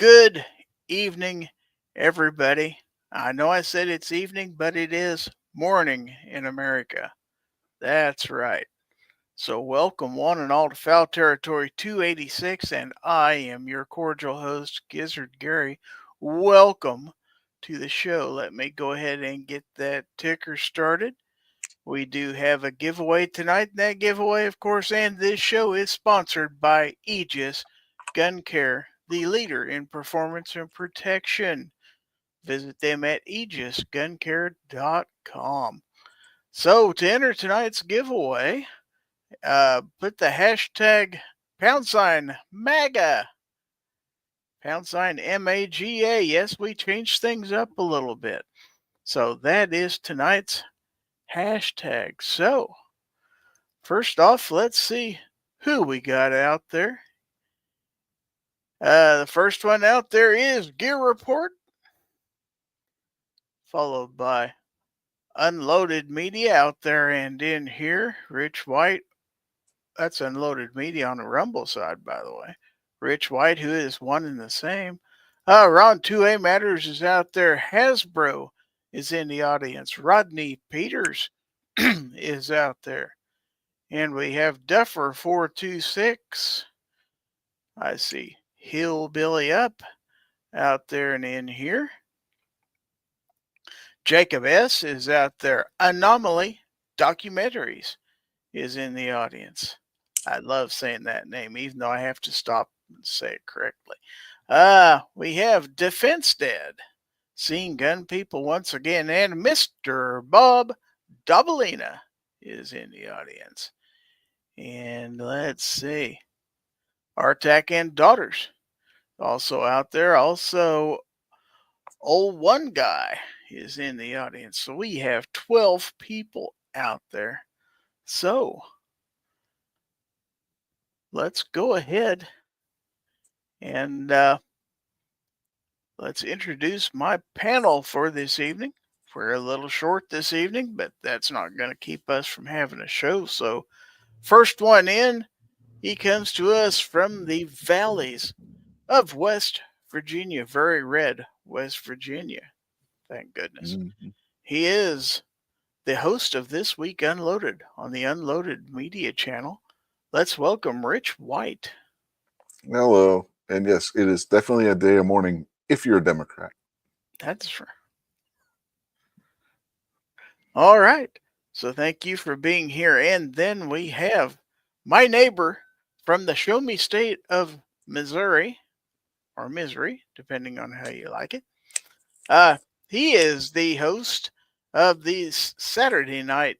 Good evening, everybody. I know I said it's evening, but it is morning in America. That's right. So, welcome one and all to Fowl Territory 286, and I am your cordial host, Gizzard Gary. Welcome to the show. Let me go ahead and get that ticker started. We do have a giveaway tonight. And that giveaway, of course, and this show is sponsored by Aegis Gun Care, the leader in performance and protection. Visit them at aegisguncare.com. So, to enter tonight's giveaway, put the hashtag pound sign MAGA, pound sign MAGA. Yes, we changed things up a little bit. So, that is tonight's hashtag. So, first off, let's see who we got out there. The first one out there is Gear Report, followed by Unloaded Media out there and in here. Rich White, that's Unloaded Media on the Rumble side, by the way. Rich White, who is one and the same. Ron 2A Matters is out there. Hasbro is in the audience. Rodney Peters is out there. And we have Duffer 426. I see Hillbilly Up out there and in here. Jacob S. is out there. Anomaly Documentaries is in the audience. I love saying that name, even though I have to stop and say it correctly. We have Defense Dad, Seeing Gun People once again, and Mr. Bob Dobalina is in the audience. And let's see. Artak and Daughters also out there. Also, Old One Guy is in the audience. So we have 12 people out there. So let's go ahead and let's introduce my panel for this evening. We're a little short this evening, but that's not going to keep us from having a show. So first one in, he comes to us from the valleys of West Virginia, very red West Virginia. Thank goodness. Mm-hmm. He is the host of This Week Unloaded on the Unloaded Media channel. Let's welcome Rich White. Hello. And yes, it is definitely a day of mourning if you're a Democrat. That's true. All right. So thank you for being here. And then we have my neighbor from the Show Me State of Missouri, or Misery, depending on how you like it. He is the host of the Saturday night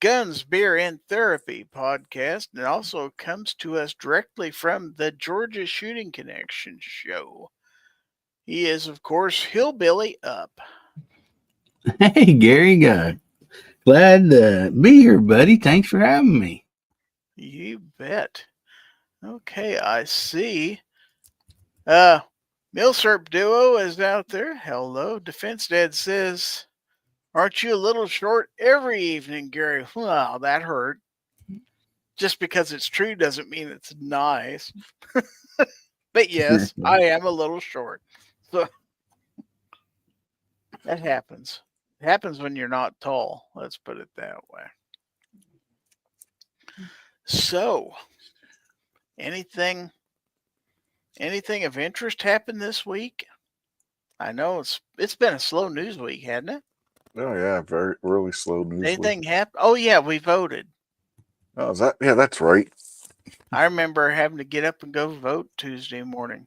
Guns, Beer, and Therapy podcast, and also comes to us directly from the Georgia Shooting Connection show. He is, of course, Hillbilly Up. Hey, Gary, glad to be here, buddy. Thanks for having me. You bet. Okay, I see. Milsurp Duo is out there. Hello. Defense Dad says, aren't you a little short every evening, Gary? Well, that hurt. Just because it's true doesn't mean it's nice. But yes, I am a little short. So that happens. It happens when you're not tall. Let's put it that way. So, anything of interest happened this week? I know it's been a slow news week, hasn't it? Oh yeah, very really slow news. Anything happened? Oh yeah, we voted. Oh, is that? Yeah, that's right. I remember having to get up and go vote Tuesday morning,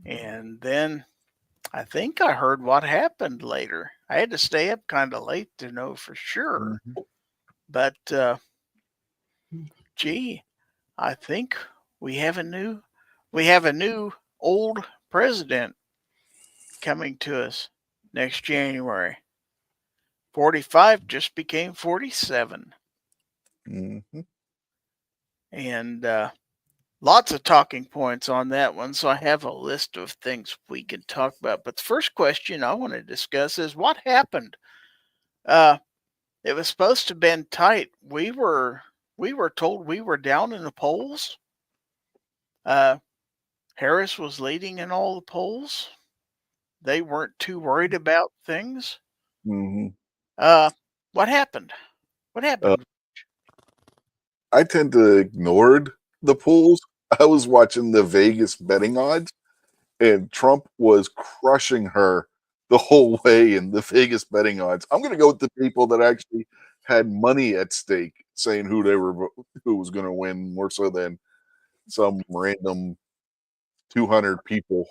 and then I think I heard what happened later. I had to stay up kind of late to know for sure, but gee, I think we have a new old president coming to us next January. 45 just became 47. Mm-hmm. And lots of talking points on that one. So I have a list of things we can talk about. But the first question I want to discuss is what happened? It was supposed to have been tight. We were told we were down in the polls. Harris was leading in all the polls. They weren't too worried about things. Hmm. What happened? What Uh, happened? I tend to ignore the polls. I was watching the Vegas betting odds, and Trump was crushing her the whole way in the Vegas betting odds. I'm going to go with the people that actually had money at stake, saying who was going to win, more so than some random 200 people.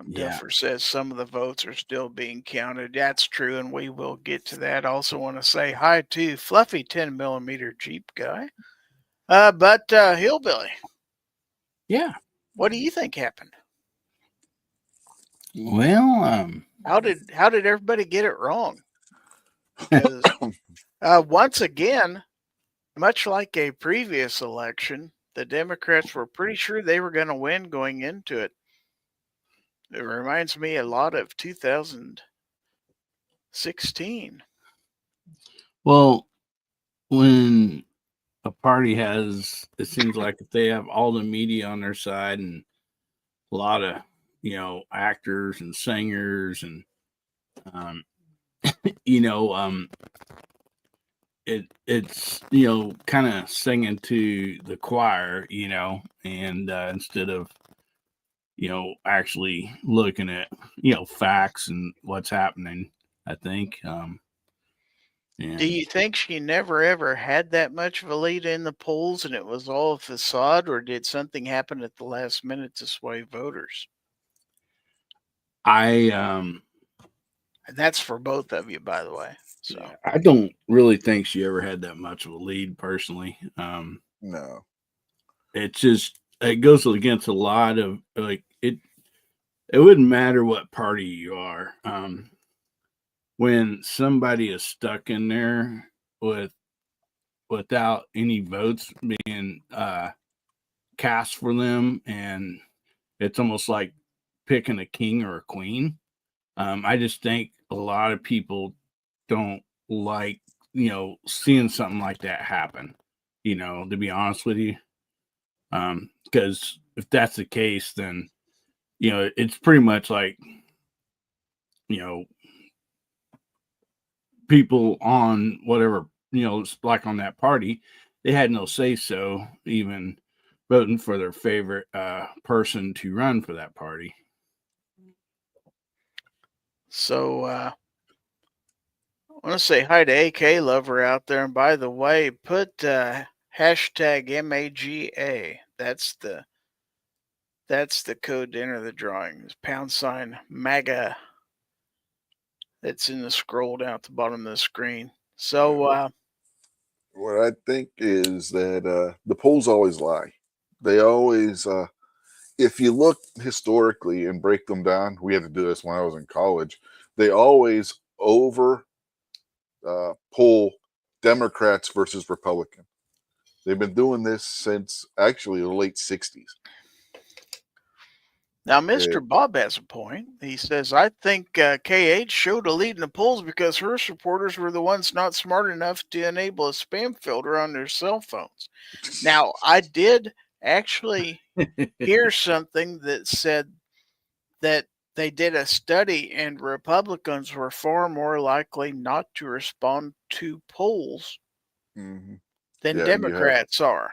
Yeah. Duffer says some of the votes are still being counted. That's true, and we will get to that. Also want to say hi to Fluffy 10mm Jeep guy. But Hillbilly, Yeah. what do you think happened? Well, How did everybody get it wrong? Because once again, much like a previous election, the Democrats were pretty sure they were going to win going into it. It reminds me a lot of 2016. well, when a party has, it seems like if they have all the media on their side and a lot of, actors and singers and, um, you know, um, it's kind of singing to the choir, and instead of actually looking at facts and what's happening, I think. Do you think she never ever had that much of a lead in the polls and it was all a facade, or did something happen at the last minute to sway voters? I And that's for both of you, by the way. So yeah, I don't really think she ever had that much of a lead personally. No. It's just it goes against a lot of like it. It wouldn't matter what party you are. When somebody is stuck in there without any votes being cast for them, and it's almost like picking a king or a queen. I just think a lot of people don't like seeing something like that happen. To be honest with you, because if that's the case, then it's pretty much like you know people on whatever like on that party, they had no say so even voting for their favorite person to run for that party. So I want to say hi to AK Lover out there. And by the way, put hashtag MAGA. That's the code to enter the drawing. It's # MAGA. That's in the scroll down at the bottom of the screen. So What I think is that the polls always lie. They always, if you look historically and break them down, we had to do this when I was in college. They always over poll Democrats versus Republicans. They've been doing this since actually the late 60s. now Mr. Bob has a point. He says, I think KH showed a lead in the polls because her supporters were the ones not smart enough to enable a spam filter on their cell phones. Now, I did actually hear something that said that they did a study and Republicans were far more likely not to respond to polls Mm-hmm. than Yeah, you have. Democrats are.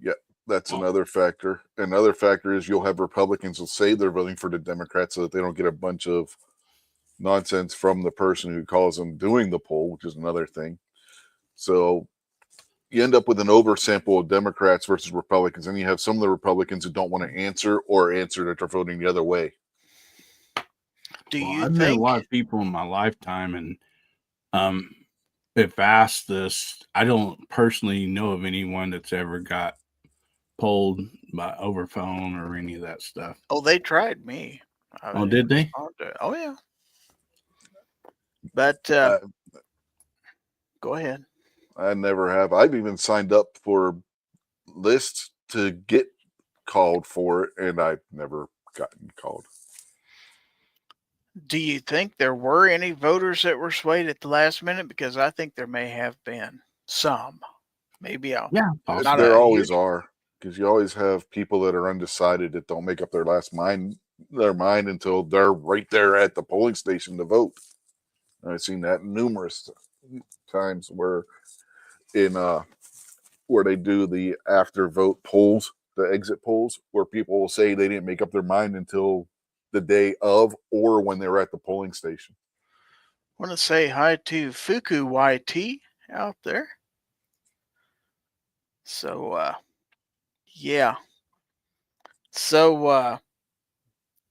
Yeah, that's another factor. Another factor is you'll have Republicans will say they're voting for the Democrats so that they don't get a bunch of nonsense from the person who calls them doing the poll, which is another thing. So you end up with an oversample of Democrats versus Republicans, and you have some of the Republicans who don't want to answer or answer that they're voting the other way. Do Well, you I've met a think lot of people in my lifetime, and if asked this, I don't personally know of anyone that's ever got polled by over phone or any of that stuff. Oh, they tried me. Oh, did they? Oh, yeah. But I, go ahead. I never have. I've even signed up for lists to get called for it, and I've never gotten called. Do you think there were any voters that were swayed at the last minute? Because I think there may have been some. Maybe Yeah, not There a always huge. are. because you always have people that are undecided that don't make up their mind until they're right there at the polling station to vote. And I've seen that numerous times where they do the after vote polls, the exit polls, where people will say they didn't make up their mind until the day of or when they were at the polling station. Want to say hi to Fuku YT out there. So, yeah. So,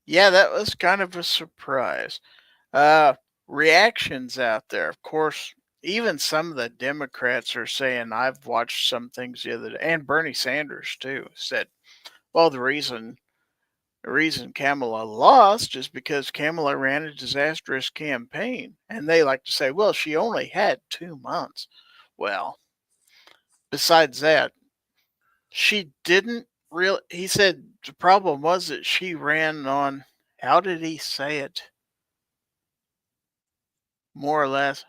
yeah, that was kind of a surprise. Reactions out there. Of course, even some of the Democrats are saying, I've watched some things the other day, and Bernie Sanders too, said, well, the reason Kamala lost is because Kamala ran a disastrous campaign. And they like to say, well, she only had 2 months. Well, besides that, she didn't really. He said the problem was that she ran on, how did he say it? More or less,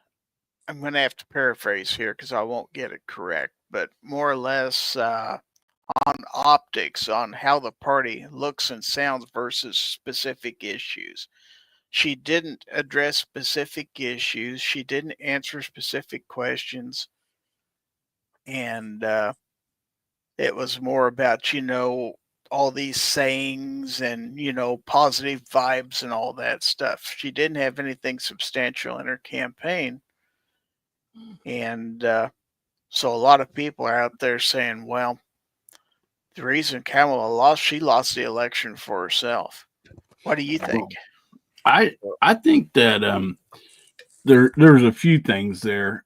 I'm going to have to paraphrase here because I won't get it correct, but more or less on optics, on how the party looks and sounds versus specific issues. She didn't address specific issues. She didn't answer specific questions. And it was more about, all these sayings and, positive vibes and all that stuff. She didn't have anything substantial in her campaign. And so a lot of people are out there saying, well, the reason Kamala lost, she lost the election for herself. What do you think? I think that there's a few things there.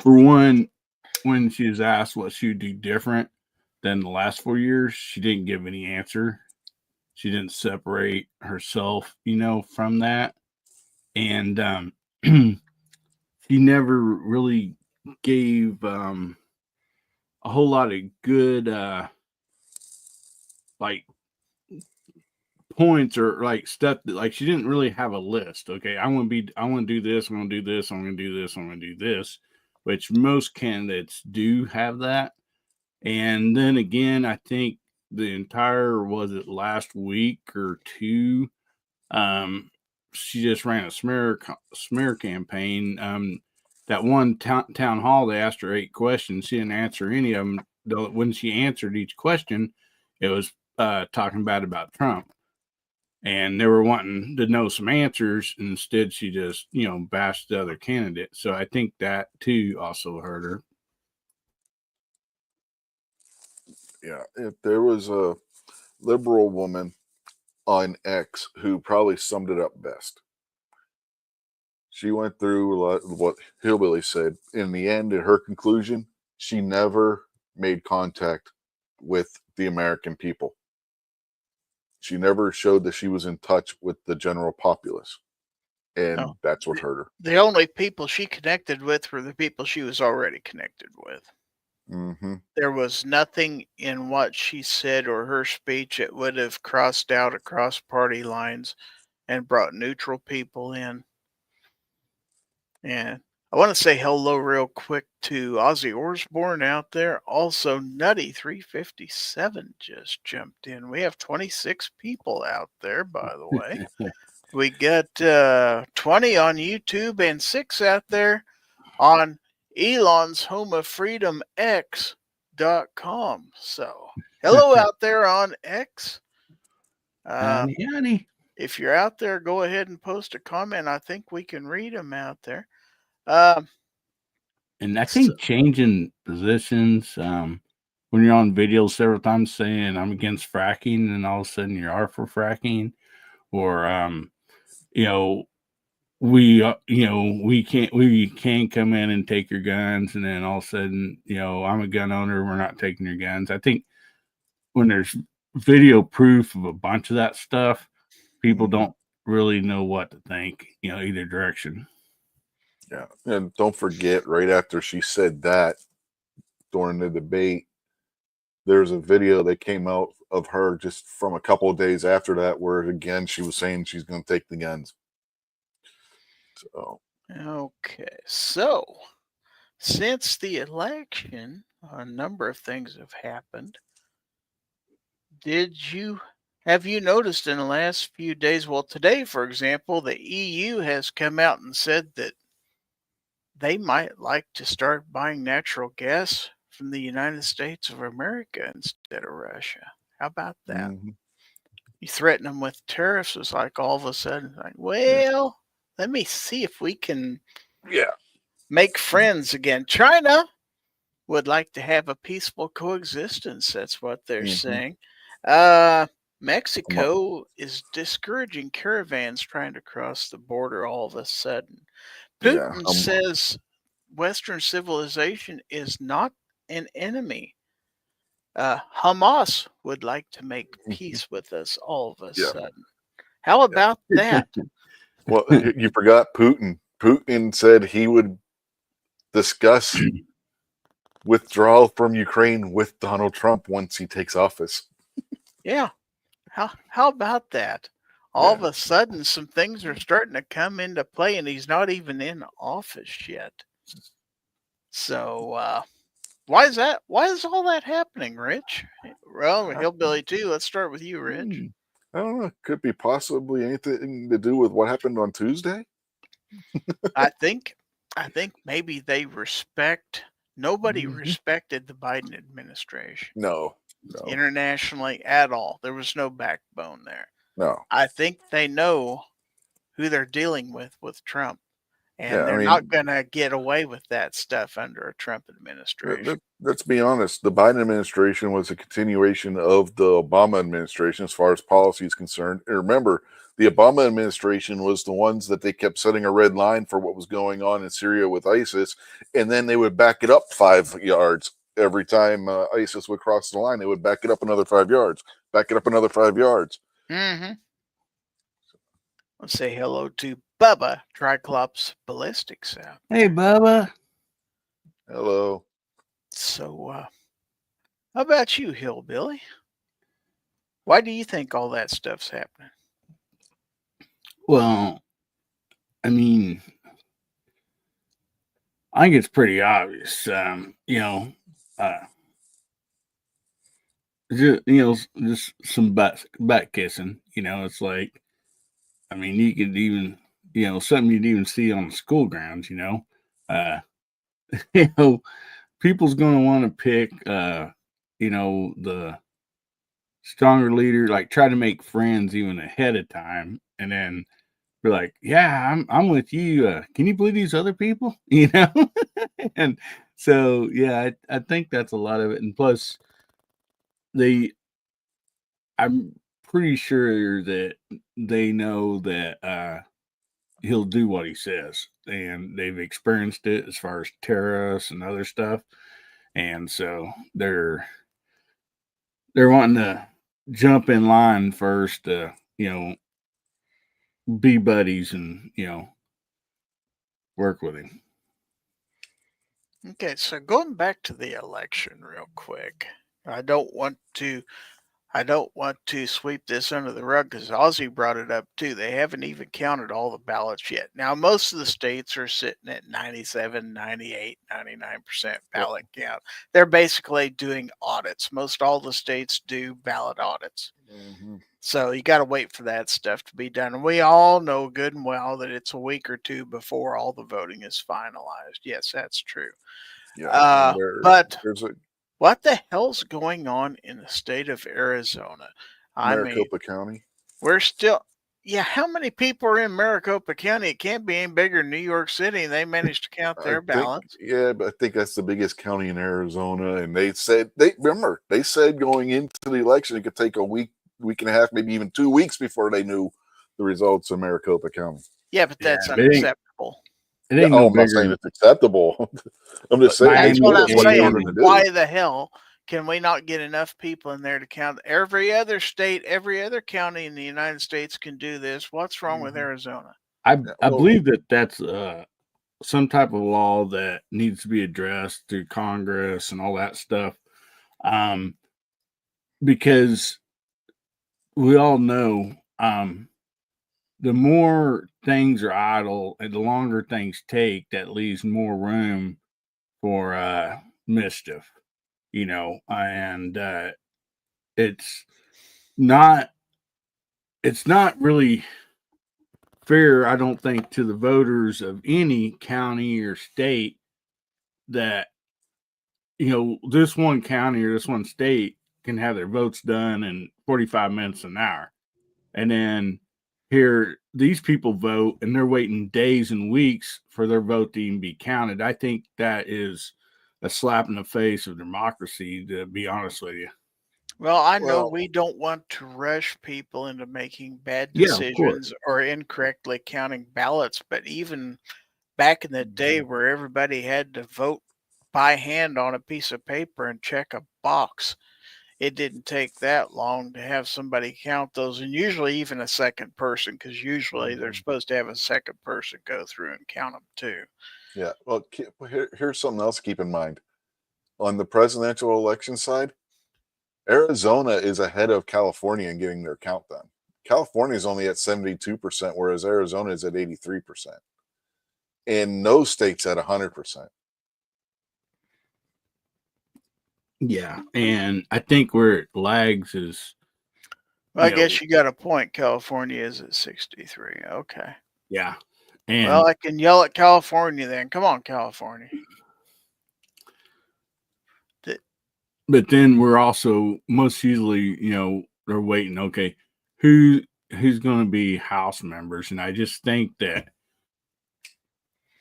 For one, when she was asked what she would do different than the last 4 years, she didn't give any answer. She didn't separate herself, from that. And she never really gave a whole lot of good like points or like stuff that, like, she didn't really have a list. Okay, I want to do this, I'm going to do this, I'm going to do this, I'm going to do this, which most candidates do have that. And then again, I think the entire, was it last week or two, she just ran a smear campaign. That one town hall, they asked her 8 questions. She didn't answer any of them. Though when she answered each question, it was talking bad about Trump. And they were wanting to know some answers. Instead, she just, bashed the other candidate. So I think that too also hurt her. Yeah, if there was a liberal woman on X who probably summed it up best. She went through what Hillbilly said. In the end, in her conclusion, she never made contact with the American people. She never showed that she was in touch with the general populace. And that's what hurt her. The only people she connected with were the people she was already connected with. Mm-hmm. There was nothing in what she said or her speech that would have crossed out across party lines and brought neutral people in. And I want to say hello real quick to Ozzy Osbourne out there. Also, Nutty 357 just jumped in. We have 26 people out there, by the way. We got 20 on YouTube and 6 out there on Elon's Home of Freedom X.com. So, hello out there on X. Honey. If you're out there, go ahead and post a comment. I think we can read them out there. And I think changing positions, when you're on video several times saying I'm against fracking, and all of a sudden you are for fracking, or we can come in and take your guns, and then all of a sudden, I'm a gun owner, we're not taking your guns. I think when there's video proof of a bunch of that stuff, people don't really know what to think, either direction. Yeah. And don't forget, right after she said that during the debate, there's a video that came out of her just from a couple of days after that, where again she was saying she's going to take the guns. So okay, so since the election, a number of things have happened. Have you noticed in the last few days? Well, today, for example, the EU has come out and said that they might like to start buying natural gas from the United States of America instead of Russia. How about that? Mhm. You threaten them with tariffs, it's like all of a sudden, like, Yeah. well, let me see if we can Yeah. make friends again. China would like to have a peaceful coexistence. That's what they're Mhm. saying. I'm a- Mexico is discouraging caravans trying to cross the border all of a sudden. yeah. Putin says Western civilization is not an enemy. Hamas would like to make Mhm. peace with us all of a Yeah. sudden. How Yeah. about that? Well, you forgot Putin. Putin said he would discuss withdrawal from Ukraine with Donald Trump once he takes office. Yeah. How about that? All of Yeah. a sudden, some things are starting to come into play, and he's not even in office yet. So, why is that? Why is all that happening, Rich? Well, I, Hillbilly too. Let's start with you, Rich. I don't know. Could be possibly anything to do with what happened on Tuesday. I think, I think maybe they respect. Nobody Mhm. respected the Biden administration No, no, internationally at all. There was no backbone there. no. I think they know who they're dealing with Trump. And Yeah, I they're mean, not going to get away with that stuff under a Trump administration. let's be honest. The Biden administration was a continuation of the Obama administration as far as policy is concerned. And remember, the Obama administration was the ones that they kept setting a red line for what was going on in Syria with ISIS, and then they would back it up 5 yards every time ISIS would cross the line. They would back it up another 5 yards, back it up another 5 yards. Mm-hmm. Let's say hello to Bubba Triclops Ballistics out Hey, there. Bubba. Hello. So, how about you, Hillbilly? Why do you think all that stuff's happening? Well, I mean, I think it's pretty obvious. Uh, just some butt kissing. It's like, I mean, you could even, something you'd even see on the school grounds. Uh, you know, people's going to want to pick, the stronger leader, like try to make friends even ahead of time, and then be like, "Yeah, I'm with you. Can you believe these other people?" And so, yeah, I think that's a lot of it. And plus, they, I'm pretty sure that they know that he'll do what he says, and they've experienced it as far as terrorists and other stuff, and so they're wanting to jump in line first to be buddies and work with him. Okay, so going back to the election real quick. I don't want to I don't want to sweep this under the rug because Ozzy brought it up too. They haven't even counted all the ballots yet. Now, most of the states are sitting at 97, 98, 99% Yep. ballot count. They're basically doing audits. Most all the states do ballot audits. Mm-hmm. So you got to wait for that stuff to be done. And we all know good and well that it's a week or two before all the voting is finalized. Yes, that's true. Yeah, and But there's a what the hell's going on in the state of Arizona? I mean, Maricopa County. we're still, yeah, how many people are in Maricopa County? It can't be any bigger than New York City. And they managed to count I their think, ballots. yeah, but I think that's the biggest county in Arizona. And they said they said going into the election it could take a week, week and a half, maybe even 2 weeks before they knew the results of Maricopa County. Yeah, but Yeah, that's but unacceptable. it Yeah, ain't oh, no I'm not bigger saying than it's acceptable. I'm just saying they That's Miami what told I'm us what they were Dade. going saying. to do. Why the hell can we not get enough people in there to count? Every other state, every other county in the United States can do this. What's wrong with Hmm. Arizona? I Yeah, I well, believe that's some type of law that needs to be addressed through Congress and all that stuff. Um, because we all know the more things are idle and the longer things take, that leaves more room for mischief. and it's not really fair, I don't think, to the voters of any county or state that this one county or this one state can have their votes done in 45 minutes an hour, and then here these people vote and they're waiting days and weeks for their vote to even be counted. I think that is a slap in the face of democracy, to be honest with you. Well, I know Well, we don't want to rush people into making bad Yeah, of course. decisions or incorrectly counting ballots, but even back in the day where everybody had to vote by hand on a piece of paper and check a box, it didn't take that long to have somebody count those, and usually even a second person, because usually they're supposed to have a second person go through and count them too. yeah. Well, here's something else to keep in mind. On the presidential election side, Arizona is ahead of California in getting their count done. California is only at 72%, whereas Arizona is at 83%. And no state's at 100%. Yeah, and I think where it lags is, Well, I you know, guess you got a point. California is at 63. Okay. yeah, Well, and I can yell at California then. Come on, California. but then we're also most usually, they're waiting. Okay, who's going to be House members? And I just think that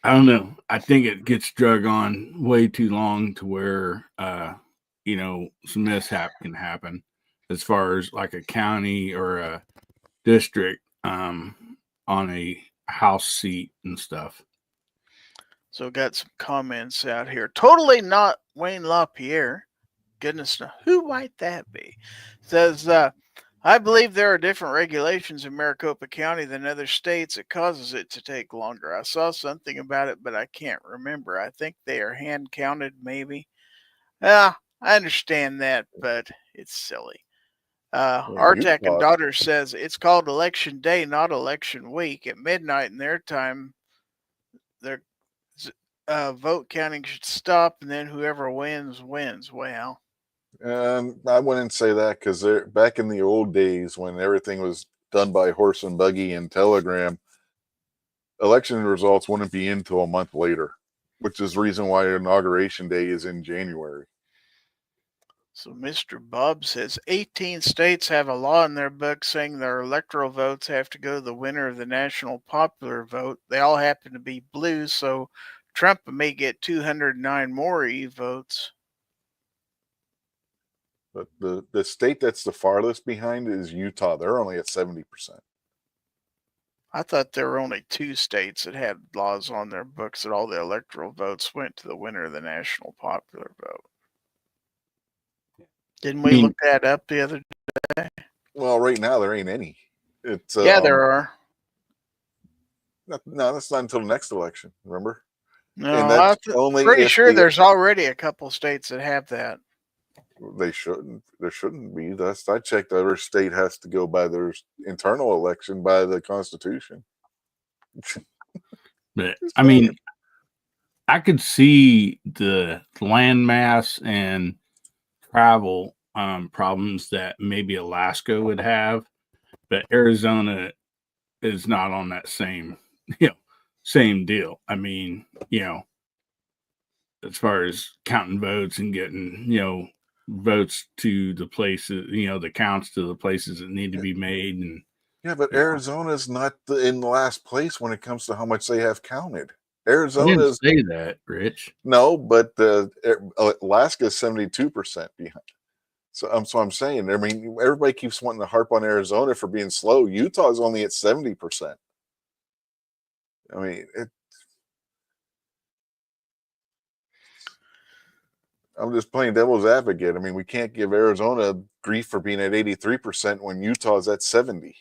I don't know. I think it gets drug on way too long to where some mishap can happen as far as like a county or a district on a House seat and stuff. So got some comments out here. Totally not Wayne LaPierre. Goodness, who might that be? Says, I believe there are different regulations in Maricopa County than other states. It causes it to take longer. I saw something about it, but I can't remember. I think they are hand counted, maybe. I understand that, but it's silly. Well, Artek and Utah, Daughter says it's called election day, not election week. At midnight in their time, their vote counting should stop, and then whoever wins wins. Well, I wouldn't say that because back in the old days when everything was done by horse and buggy and telegram, election results wouldn't be in until a month later, which is the reason why inauguration day is in January. so Mr. Bob says 18 states have a law in their book saying their electoral votes have to go to the winner of the national popular vote. They all happen to be blue, so Trump may get 209 more e-votes. But the state that's the farthest behind is Utah. They're only at 70%. I thought there were only 2 states that had laws on their books that all the electoral votes went to the winner of the national popular vote. Didn't we look that up the other day? Well, right now there ain't any. It's Yeah, there are. no, that's not until the next election. Remember? No, And that's only pretty if sure there's already a couple states that have that. they shouldn't. There shouldn't be. I checked. Every state has to go by their internal election by the Constitution. But I mean, I could see the landmass and travel problems that maybe Alaska would have, but Arizona is not on that same same deal. I mean, as far as counting votes and getting votes to the places, the counts to the places that need to be made. And yeah, but Arizona's not in last place when it comes to how much they have counted. I didn't Arizona's say that, Rich. no, but Alaska is 72% behind. So I'm saying, I mean, everybody keeps wanting to harp on Arizona for being slow. Utah's only at 70%. I mean, I'm just playing devil's advocate. I mean, we can't give Arizona grief for being at 83% when Utah's at 70.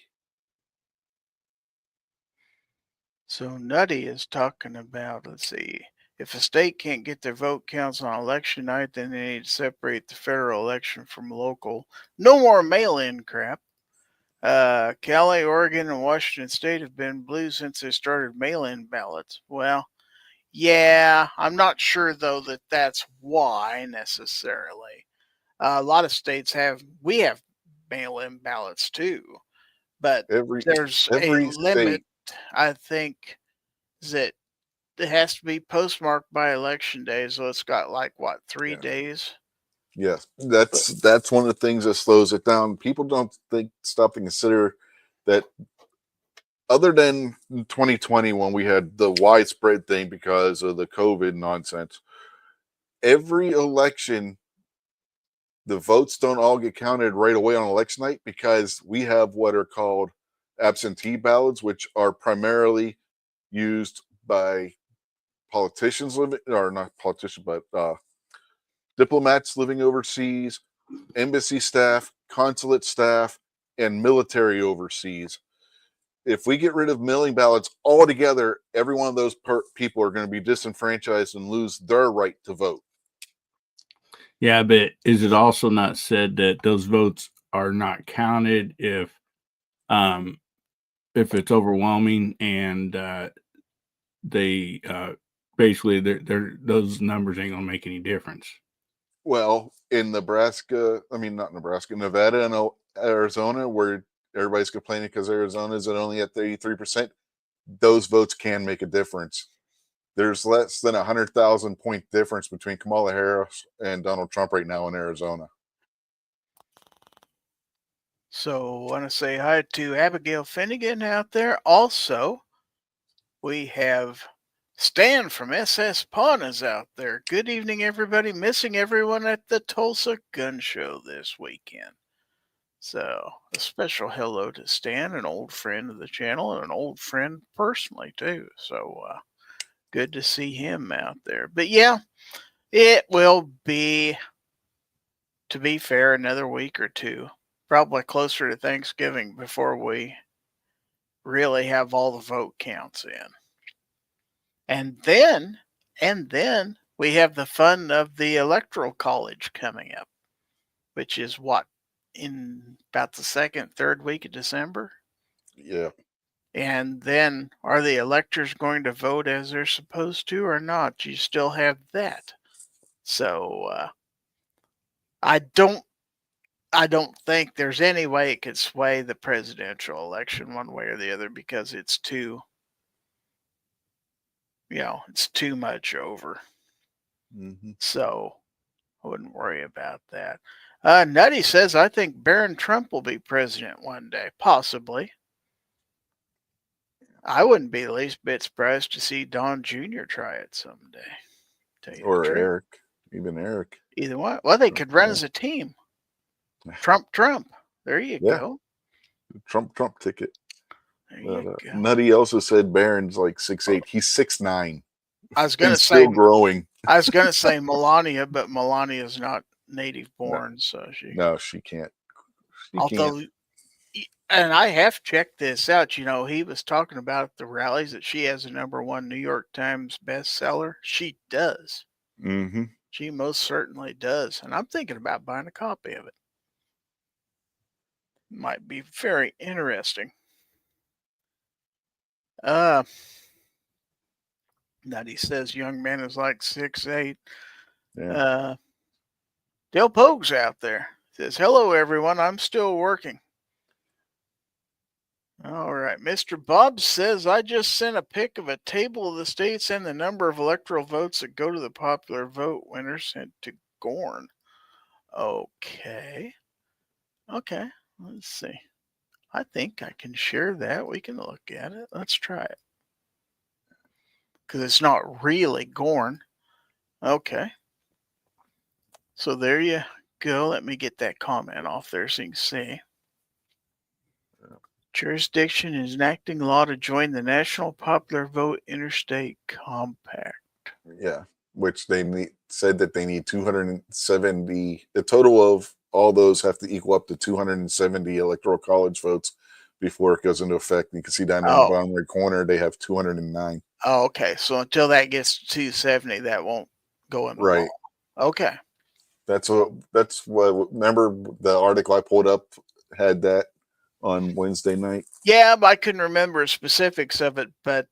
So Nutty is talking about, let's see, if a state can't get their vote counts on election night, then they need to separate the federal election from local. No more mail-in crap. Cali, Oregon, and Washington State have been blue since they started mail-in ballots. Well, Yeah, I'm not sure though that that's why necessarily. A lot of states we have mail-in ballots too, but Every there's a every limit. state, I think that it has to be postmarked by election day, so it's got like what 3 days. yes, But that's one of the things that slows it down. People don't stop and consider that other than 2020 when we had the widespread thing because of the COVID nonsense, every election the votes don't all get counted right away on election night because we have what are called absentee ballots, which are primarily used by politicians living, or not politicians, but diplomats living overseas, embassy staff, consulate staff, and military overseas. If we get rid of mailing ballots altogether, every one of those people are going to be disenfranchised and lose their right to vote. Yeah, but is it also not said that those votes are not counted if it's overwhelming and they basically those numbers ain't gonna make any difference? Well, in Nebraska, I mean, not Nebraska, Nevada and Arizona, where everybody's complaining because Arizona's only at 33%, those votes can make a difference. There's less than 100,000 point difference between Kamala Harris and Donald Trump right now in Arizona. so I want to say hi to Abigail Finnegan out there. Also, we have Stan from SS Pawn is out there. Good evening, everybody. Missing everyone at the Tulsa Gun Show this weekend. So, a special hello to Stan, an old friend of the channel and an old friend personally, too. So, good to see him out there. But yeah, it will be, to be fair, another week or two, probably closer to Thanksgiving before we really have all the vote counts in. And then we have the fun of the Electoral College coming up, which is what, in about the second, third week of December? Yeah. And then are the electors going to vote as they're supposed to or not? You still have that. So I don't think there's any way it could sway the presidential election one way or the other because it's too much over. Mm-hmm. So I wouldn't worry about that. Nutty says, I think Barron Trump will be president one day, possibly. I wouldn't be the least bit surprised to see Don Jr. try it someday. Tell you Or the truth. Eric, even Eric. Either one. Well, they could run as a team. Trump. There you go. Trump ticket. There you go. Nutty also said Barron's like 6'8". He's 6'9". I was going to say still growing. I was going to say Melania, but Melania's not native born, so she can't. Although, and I have checked this out. He was talking about at the rallies that she has a #1 New York Times bestseller. She does. Mm-hmm. She most certainly does, and I'm thinking about buying a copy of it. Might be very interesting. Nutty says young man is like 6'8". Yeah. Dale Pogue's out there. Says, hello, everyone. I'm still working. All right. Mr. Bob says, I just sent a pic of a table of the states and the number of electoral votes that go to the popular vote winner sent to Gorn. Okay. Let's see. I think I can share that. We can look at it. Let's try it. Because it's not really Gorn. Okay. So there you go. Let me get that comment off there so you can see. Jurisdiction is enacting law to join the National Popular Vote Interstate Compact. Yeah, which they said that they need 270. The total of all those have to equal up to 270 electoral college votes before it goes into effect. You can see down in the bottom right corner, they have 209. Oh, okay. So until that gets to 270, that won't go in the law. Okay. That's what. Remember the article I pulled up had that on Wednesday night. Yeah, but I couldn't remember specifics of it. But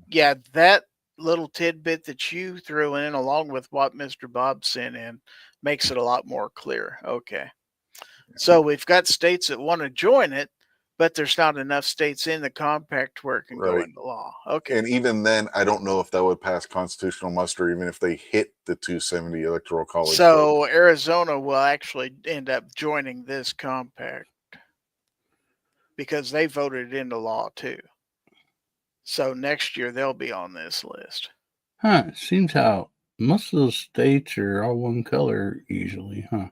yeah, that little tidbit that you threw in, along with what Mr. Bob sent in, makes it a lot more clear. Okay. So we've got states that want to join it, but there's not enough states in the compact where it can go Right. into law. Okay. And even then, I don't know if that would pass constitutional muster, even if they hit the 270 electoral college vote. So Arizona will actually end up joining this compact because they voted into law too. So next year they'll be on this list. Huh. It seems how most of those states are all one color usually, huh?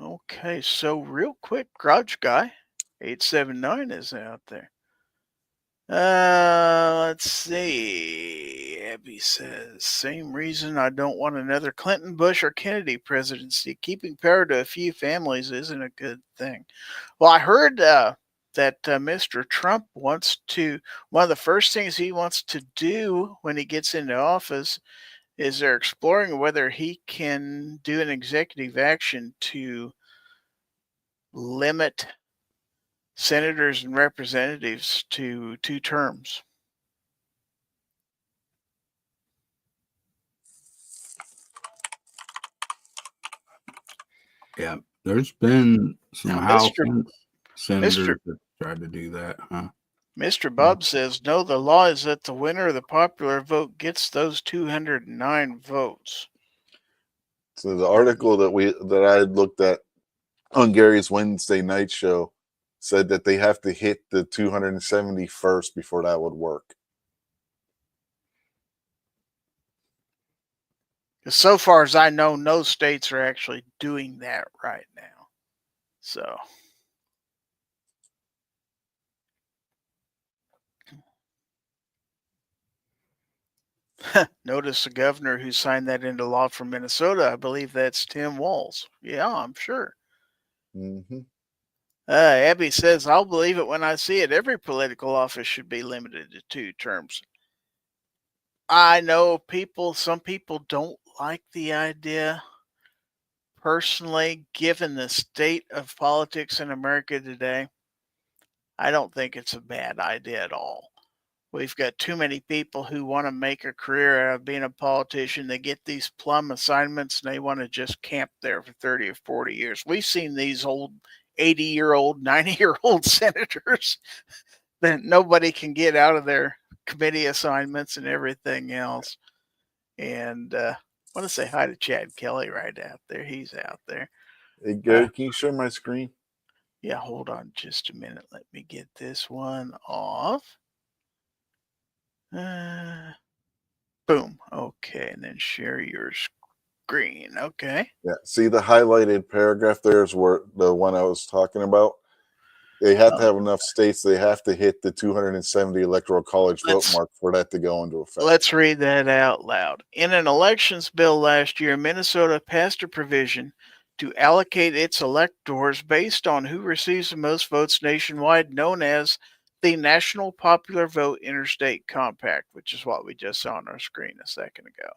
Okay, so real quick, Garage Guy 879 is out there. Let's see. Abby says, same reason I don't want another Clinton, Bush, or Kennedy presidency. Keeping power to a few families isn't a good thing. Well, I heard that Mr. Trump wants to, one of the first things he wants to do when he gets into office is they're exploring whether he can do an executive action to limit senators and representatives to 2 terms. Yeah. There's been some Now, House Mr. senators that tried to do that, huh? Mr. Bob says, no, the law is that the winner of the popular vote gets those 209 votes. So the article that I had looked at on Gary's Wednesday night show said that they have to hit the 270 first before that would work. So far as I know, no states are actually doing that right now. So notice the governor who signed that into law from Minnesota. I believe that's Tim Walz. Yeah, I'm sure. Mm-hmm. Abby says, I'll believe it when I see it. Every political office should be limited to 2 terms. I know some people don't like the idea. Personally, given the state of politics in America today, I don't think it's a bad idea at all. We've got too many people who want to make a career out of being a politician. They get these plum assignments and they want to just camp there for 30 or 40 years. We've seen these old 80-year-old, 90-year-old senators that nobody can get out of their committee assignments and everything else. And I want to say hi to Chad Kelly right out there. He's out there. Hey, Gary, can you share my screen? Yeah, hold on just a minute. Let me get this one off. Boom. Okay, and then share your screen. Okay. Yeah. See the highlighted paragraph there is where the one I was talking about. They have to have enough states. They have to hit the 270 electoral college vote mark for that to go into effect. Let's read that out loud. In an elections bill last year, Minnesota passed a provision to allocate its electors based on who receives the most votes nationwide, known as the National Popular Vote Interstate Compact, which is what we just saw on our screen a second ago.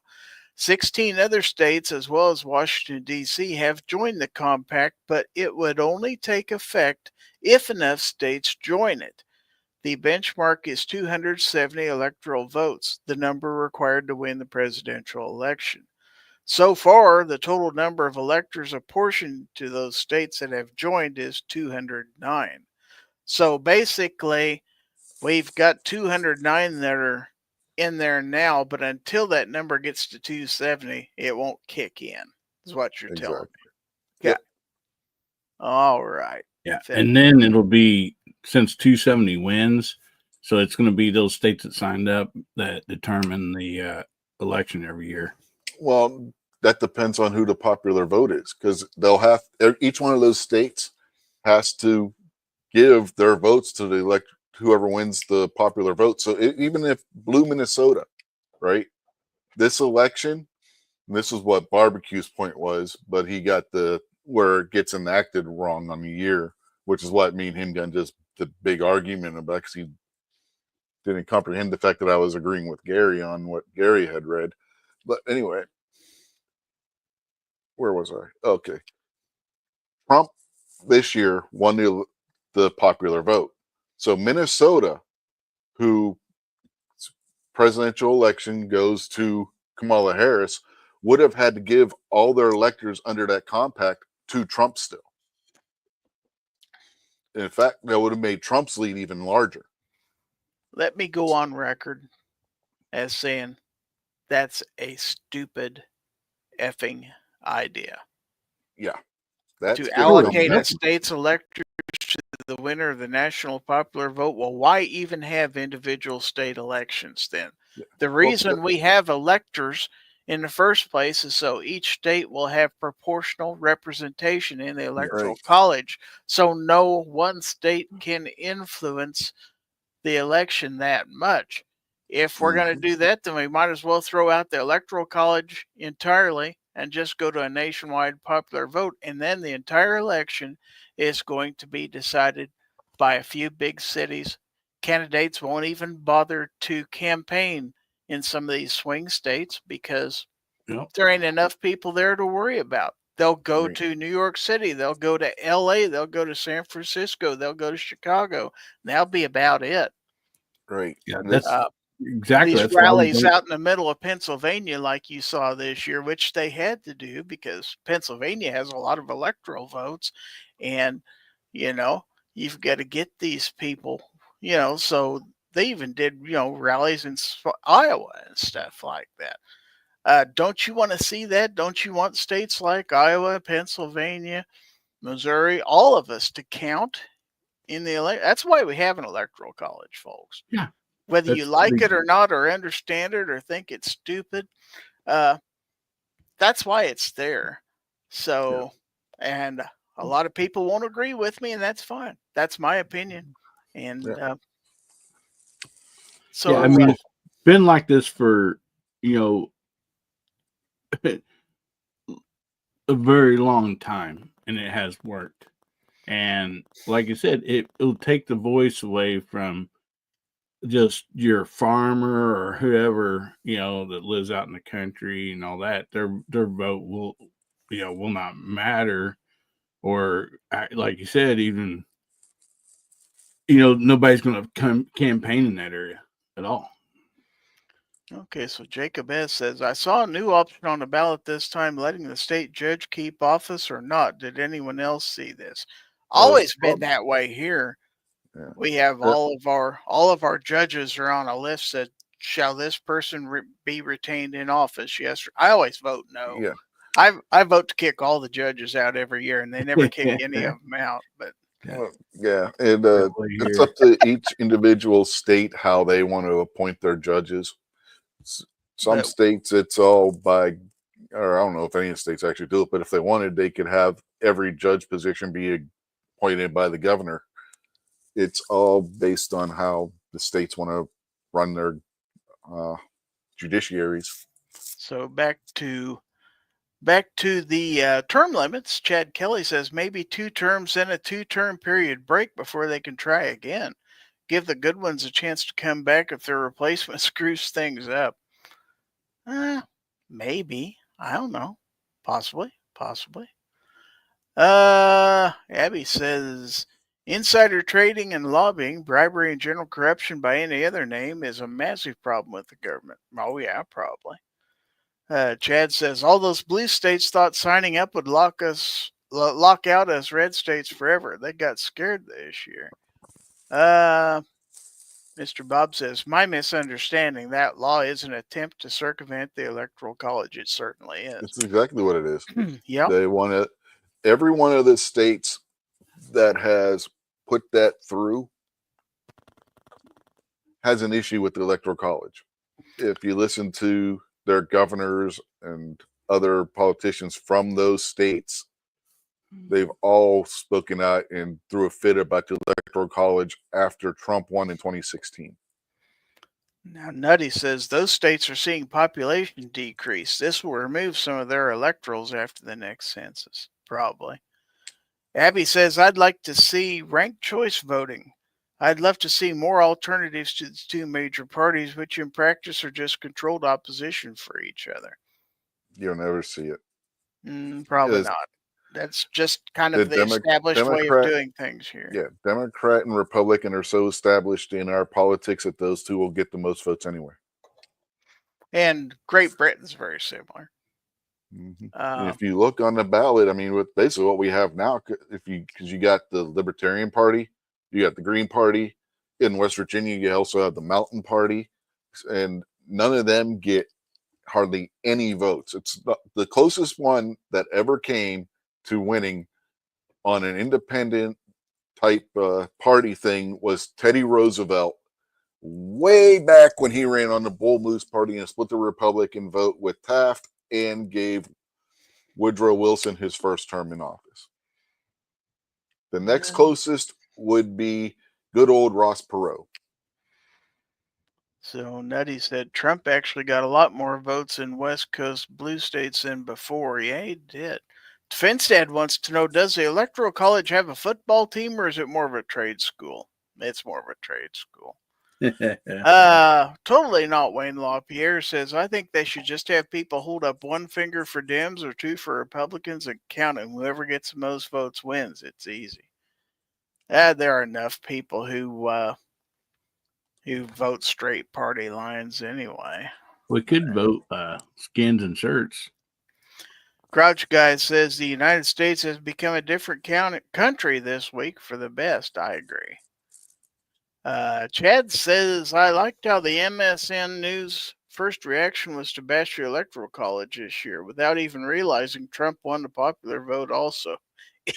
16 other states, as well as Washington, D.C., have joined the compact, but it would only take effect if enough states join it. The benchmark is 270 electoral votes, the number required to win the presidential election. So far, the total number of electors apportioned to those states that have joined is 209. So basically, we've got 209 that are in there now, but until that number gets to 270, it won't kick in, is what you're telling me. Yep. All right. Yeah. And then it'll be, since 270 wins, so it's going to be those states that signed up that determine the election every year. Well, that depends on who the popular vote is, because each one of those states has to give their votes to the whoever wins the popular vote. So even if blue Minnesota, right, this election, this is what Barbecue's point was, but he got where it gets enacted wrong on the year, which is what me and him got just the big argument about, because he didn't comprehend the fact that I was agreeing with Gary on what Gary had read. But anyway, where was I? Okay. Trump this year won the popular vote. So Minnesota, who presidential election goes to Kamala Harris, would have had to give all their electors under that compact to Trump still. In fact, that would have made Trump's lead even larger. Let me go on record as saying that's a stupid effing idea. Yeah. That's To gonna allocate come- a state's electors to the winner of the national popular vote. Well, why even have individual state elections then? Yeah. The reason we have electors in the first place is so each state will have proportional representation in the electoral college. So no one state can influence the election that much. If we're going to do that, then we might as well throw out the electoral college entirely and just go to a nationwide popular vote. And then the entire election is going to be decided by a few big cities. Candidates won't even bother to campaign in some of these swing states because there ain't enough people there to worry about. They'll go to New York City. They'll go to LA. They'll go to San Francisco. They'll go to Chicago. That'll be about it. Right. Yeah, that's These that's rallies out in the middle of Pennsylvania, like you saw this year, which they had to do because Pennsylvania has a lot of electoral votes, and you've got to get these people. So they even did rallies in Iowa and stuff like that. Don't you want to see that? Don't you want states like Iowa, Pennsylvania, Missouri, all of us to count in the election? That's why we have an electoral college, folks. Yeah. Whether you like it or not, or understand it, or think it's stupid, that's why it's there. So, and a lot of people won't agree with me, and that's fine. That's my opinion. And so, I mean, it's been like this for a very long time, and it has worked. And like I said, it'll take the voice away from just your farmer or whoever that lives out in the country and all that. Their vote will not matter, or like you said, even nobody's going to come campaign in that area at all. Okay, so Jacob S. says, I saw a new option on the ballot this time, letting the state judge keep office or not. Did anyone else see this? Always been that way here. Yeah. We have all of our judges are on a list that shall this person be retained in office? Yes. I always vote no. Yeah. I vote to kick all the judges out every year, and they never kick any of them out. But and it's up to each individual state how they want to appoint their judges. Some states it's all by, or I don't know if any states actually do it, but if they wanted, they could have every judge position be appointed by the governor. It's all based on how the states want to run their judiciaries. So back to the term limits. Chad Kelly says maybe 2 terms and a 2-term period break before they can try again. Give the good ones a chance to come back if their replacement screws things up. Maybe. I don't know. Possibly. Abby says insider trading and lobbying, bribery, and general corruption by any other name is a massive problem with the government. Oh, yeah, probably. Chad says all those blue states thought signing up would lock out us red states forever. They got scared this year. Mr. Bob says, my misunderstanding, that law is an attempt to circumvent the Electoral College. It certainly is. That's exactly what it is. Yeah. They want to, every one of the states that has put that through has an issue with the Electoral College. If you listen to their governors and other politicians from those states, they've all spoken out and threw a fit about the Electoral College after Trump won in 2016. Now, Nutty says those states are seeing population decrease. This will remove some of their electorals after the next census, probably. Abby says, I'd like to see ranked choice voting. I'd love to see more alternatives to the 2 major parties, which in practice are just controlled opposition for each other. You'll never see it. Probably not. That's just kind of the established way of doing things here. Yeah, Democrat and Republican are so established in our politics that those two will get the most votes anyway. And Great Britain's very similar. And Uh, if you look on the ballot, I mean, with basically what we have now, because you got the Libertarian Party, you got the Green Party. In West Virginia, you also have the Mountain Party, and none of them get hardly any votes. It's the closest one that ever came to winning on an independent type party thing was Teddy Roosevelt way back when he ran on the Bull Moose Party and split the Republican vote with Taft and gave Woodrow Wilson his first term in office. The next closest would be good old Ross Perot. So Nutty said Trump actually got a lot more votes in West Coast blue states than before. Yeah, he did. Defense Dad wants to know, does the Electoral College have a football team or is it more of a trade school? It's more of a trade school. Totally not. Wayne LaPierre says, I think they should just have people hold up one finger for Dems or two for Republicans and count, and whoever gets the most votes wins. It's easy. There are enough people who vote straight party lines anyway. We could vote skins and shirts. Grouch Guy says the United States has become a different country this week for the best. I agree. Chad says, I liked how the MSN News first reaction was to bash the Electoral College this year without even realizing Trump won the popular vote also.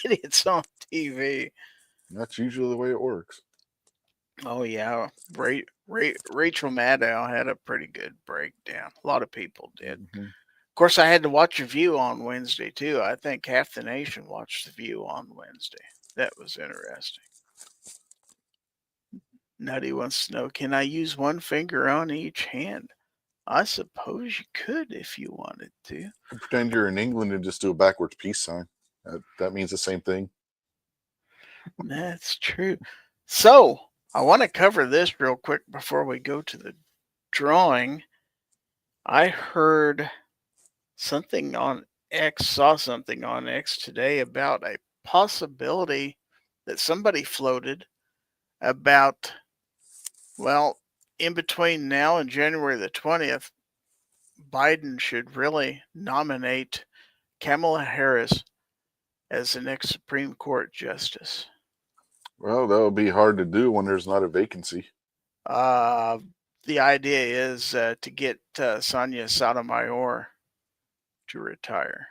Idiots on TV. That's usually the way it works. Oh, yeah. Rachel Maddow had a pretty good breakdown. A lot of people did. Mm-hmm. Of course, I had to watch The View on Wednesday, too. I think half the nation watched The View on Wednesday. That was interesting. Nutty wants to know, can I use one finger on each hand? I suppose you could if you wanted to. Pretend you're in England and just do a backwards peace sign. That means the same thing. That's true. So, I want to cover this real quick before we go to the drawing. I heard something on X, saw something on X today about a possibility that somebody floated about, well, in between now and January the 20th, Biden should really nominate Kamala Harris as the next Supreme Court justice. Well, that would be hard to do when there's not a vacancy. The idea is to get Sonia Sotomayor to retire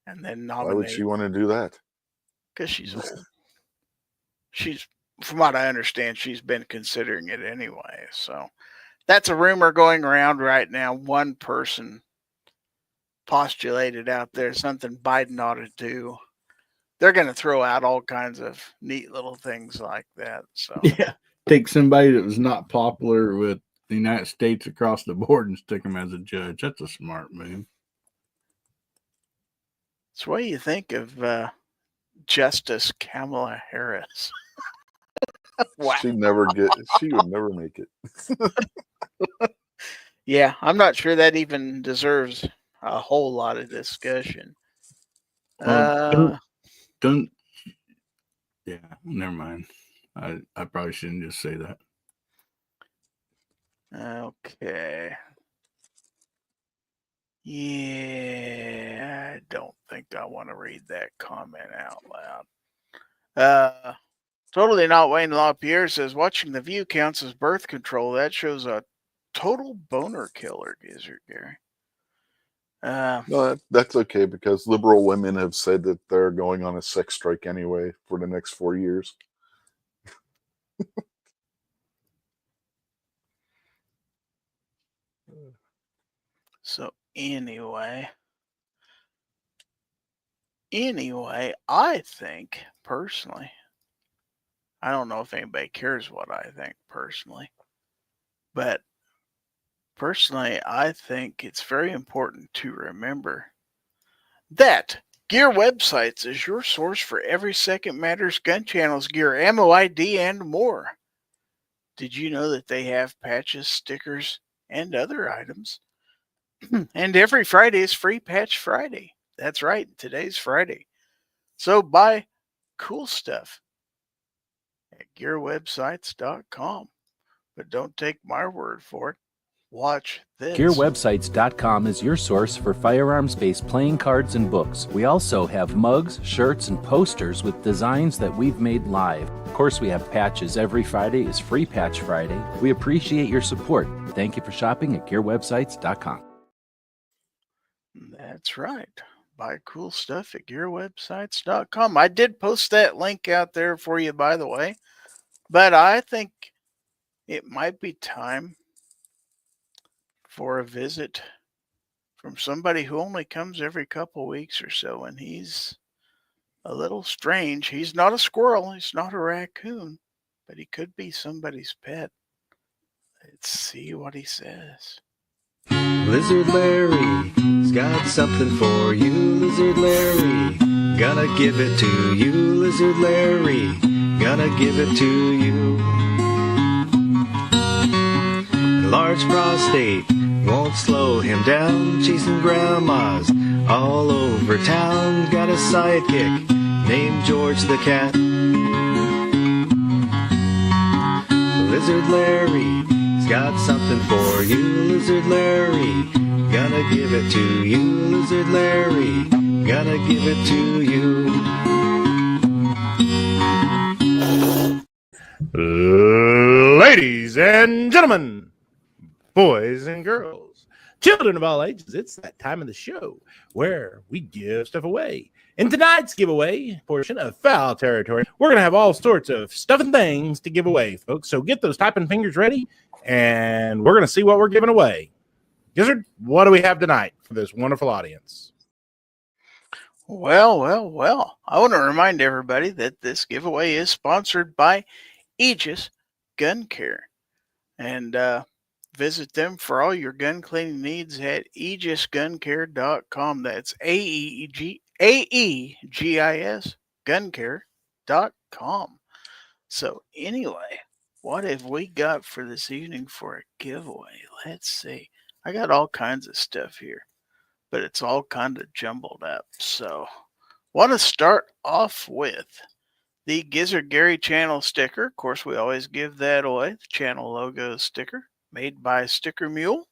and then nominate. Why would she want to do that? Because she's old. She's, from what I understand, she's been considering it anyway. So that's a rumor going around right now. One person postulated out there something Biden ought to do. They're going to throw out all kinds of neat little things like that. So yeah, take somebody that was not popular with the United States across the board and stick them as a judge. That's a smart move. So what do you think of Justice Kamala Harris? Wow. She would never make it. Yeah, I'm not sure that even deserves a whole lot of discussion. Don't. Yeah, never mind. I probably shouldn't just say that. Okay. Yeah, I don't think I want to read that comment out loud. Totally not. Wayne LaPierre says, watching The View counts as birth control. That shows a total boner killer, Gizzard Gary. No, that's okay because liberal women have said that they're going on a sex strike anyway for the next 4 years. So anyway, I think personally, I don't know if anybody cares what I think personally, but personally, I think it's very important to remember that Gear Websites is your source for every Second Matters gun channels, gear, ammo ID, and more. Did you know that they have patches, stickers, and other items? And every Friday is Free Patch Friday. That's right, today's Friday. So buy cool stuff at gearwebsites.com. But don't take my word for it. watch this. GearWebsites.com is your source for firearms-based playing cards and books. We also have mugs, shirts, and posters with designs that we've made live. Of course, we have patches. Every Friday is Free Patch Friday. We appreciate your support. Thank you for shopping at GearWebsites.com. That's right. Buy cool stuff at GearWebsites.com. I did post that link out there for you, by the way. But I think it might be time for a visit from somebody who only comes every couple weeks or so, and he's a little strange. He's not a squirrel, he's not a raccoon, but he could be somebody's pet. Let's see what he says. Lizard Larry's got something for you, Lizard Larry. Gonna give it to you, Lizard Larry. Gonna give it to you. Large prostate won't slow him down, chasing grandmas all over town. Got a sidekick named George the Cat. Lizard Larry's got something for you, Lizard Larry. Gonna give it to you, Lizard Larry. Gonna give it to you. Ladies and gentlemen, boys and girls, children of all ages, it's that time of the show where we give stuff away. In tonight's giveaway portion of Fowl Territory, we're going to have all sorts of stuff and things to give away, folks. So get those typing fingers ready, and we're going to see what we're giving away. Gizzard, what do we have tonight for this wonderful audience? Well. I want to remind everybody that this giveaway is sponsored by Aegis Gun Care. And visit them for all your gun cleaning needs at aegisguncare.com. That's AEGIS guncare.com. So anyway, what have we got for this evening for a giveaway? Let's see. I got all kinds of stuff here, but it's all kind of jumbled up. So want to start off with the Gizzard Gary channel sticker. Of course, we always give that away. The channel logo sticker made by Sticker Mule.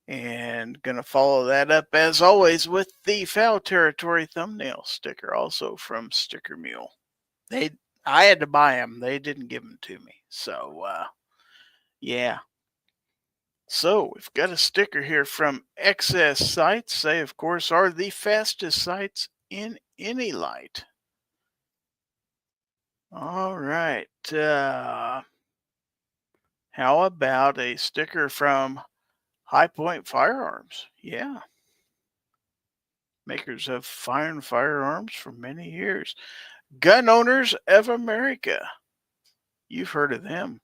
And going to follow that up, as always, with the Fowl Territory thumbnail sticker, also from Sticker Mule. I had to buy them. They didn't give them to me. So, yeah. So, we've got a sticker here from XS Sights. They, of course, are the fastest sights in any light. All right. How about a sticker from High Point Firearms? Yeah. Makers of fine firearms for many years. Gun Owners of America. You've heard of them.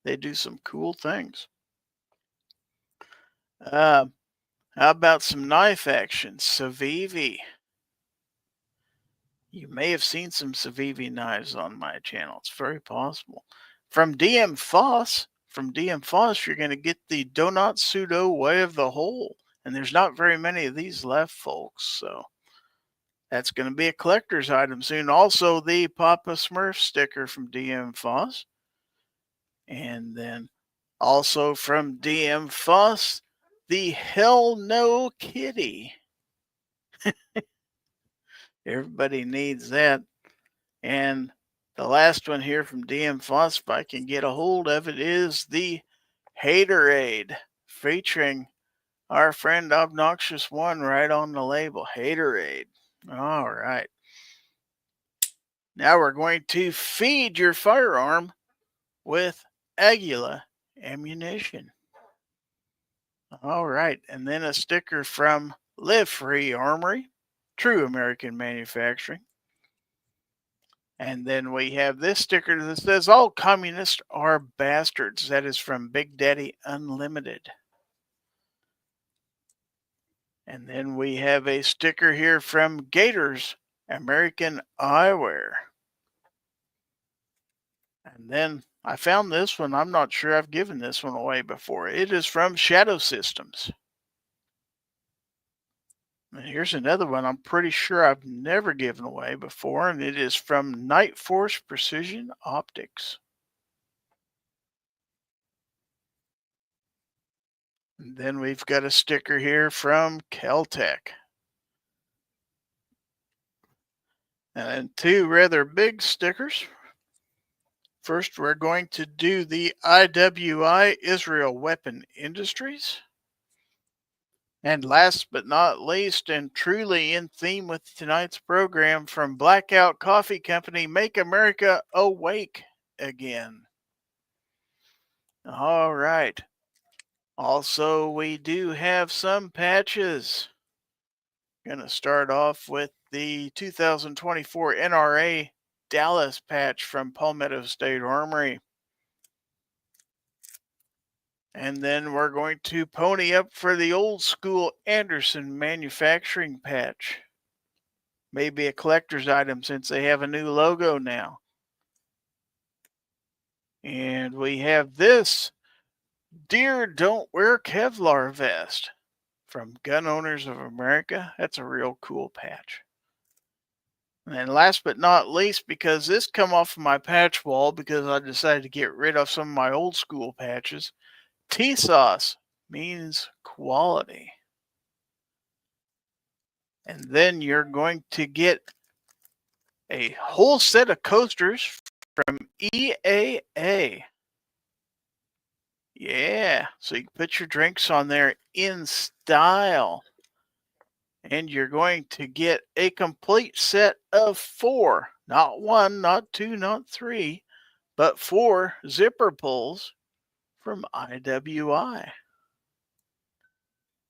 They do some cool things. How about some knife action? Civivi. You may have seen some Civivi knives on my channel. It's very possible. From DM Foss, you're going to get the Donut Pseudo Way of the Hole. And there's not very many of these left, folks. So that's going to be a collector's item soon. Also, the Papa Smurf sticker from DM Foss. And then also from DM Foss, the Hell No Kitty. Everybody needs that. And the last one here from DM Foss, if I can get a hold of it, is the Haterade, featuring our friend Obnoxious One right on the label. Haterade. All right. Now we're going to feed your firearm with Aguila ammunition. All right. And then a sticker from Live Free Armory, true American manufacturing. And then we have this sticker that says, all communists are bastards. That is from Big Daddy Unlimited. And then we have a sticker here from Gators American Eyewear. And then I found this one. I'm not sure I've given this one away before. It is from Shadow Systems. And here's another one I'm pretty sure I've never given away before, and it is from Night Force Precision Optics. And then we've got a sticker here from Caltech. And then two rather big stickers. First, we're going to do the IWI Israel Weapon Industries. And last but not least, and truly in theme with tonight's program, from Blackout Coffee Company, Make America Awake Again. All right. Also, we do have some patches. Going to start off with the 2024 NRA Dallas patch from Palmetto State Armory. And then we're going to pony up for the old school Anderson manufacturing patch. Maybe a collector's item since they have a new logo now. And we have this Deer Don't Wear Kevlar vest from Gun Owners of America. That's a real cool patch. And last but not least, because this come off of my patch wall because I decided to get rid of some of my old school patches, T-Sauce means quality. And then you're going to get a whole set of coasters from EAA. Yeah, so you can put your drinks on there in style. And you're going to get a complete set of 4, not 1, not 2, not 3, but 4 zipper pulls from IWI.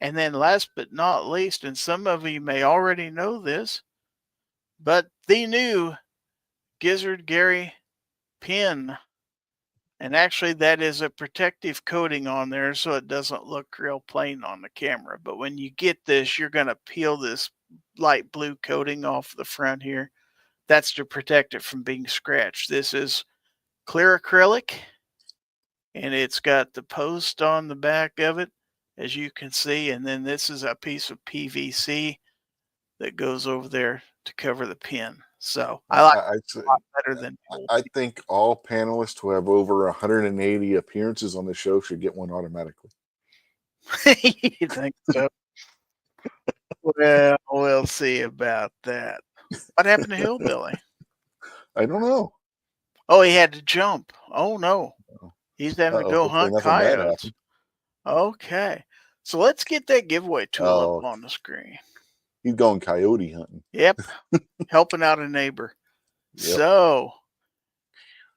And then last but not least, and some of you may already know this, but the new Gizzard Gary pin. And actually that is a protective coating on there so it doesn't look real plain on the camera. But when you get this, you're going to peel this light blue coating off the front here. That's to protect it from being scratched. This is clear acrylic, and it's got the post on the back of it, as you can see. And then this is a piece of PVC that goes over there to cover the pin. So I like it a lot better than I think all panelists who have over 180 appearances on the show should get one automatically. You think so? Well, we'll see about that. What happened to Hillbilly? I don't know. Oh, he had to jump. Oh, no. He's having to go hunt coyotes. Okay. So let's get that giveaway tool up on the screen. He's going coyote hunting. Yep. Helping out a neighbor. Yep. So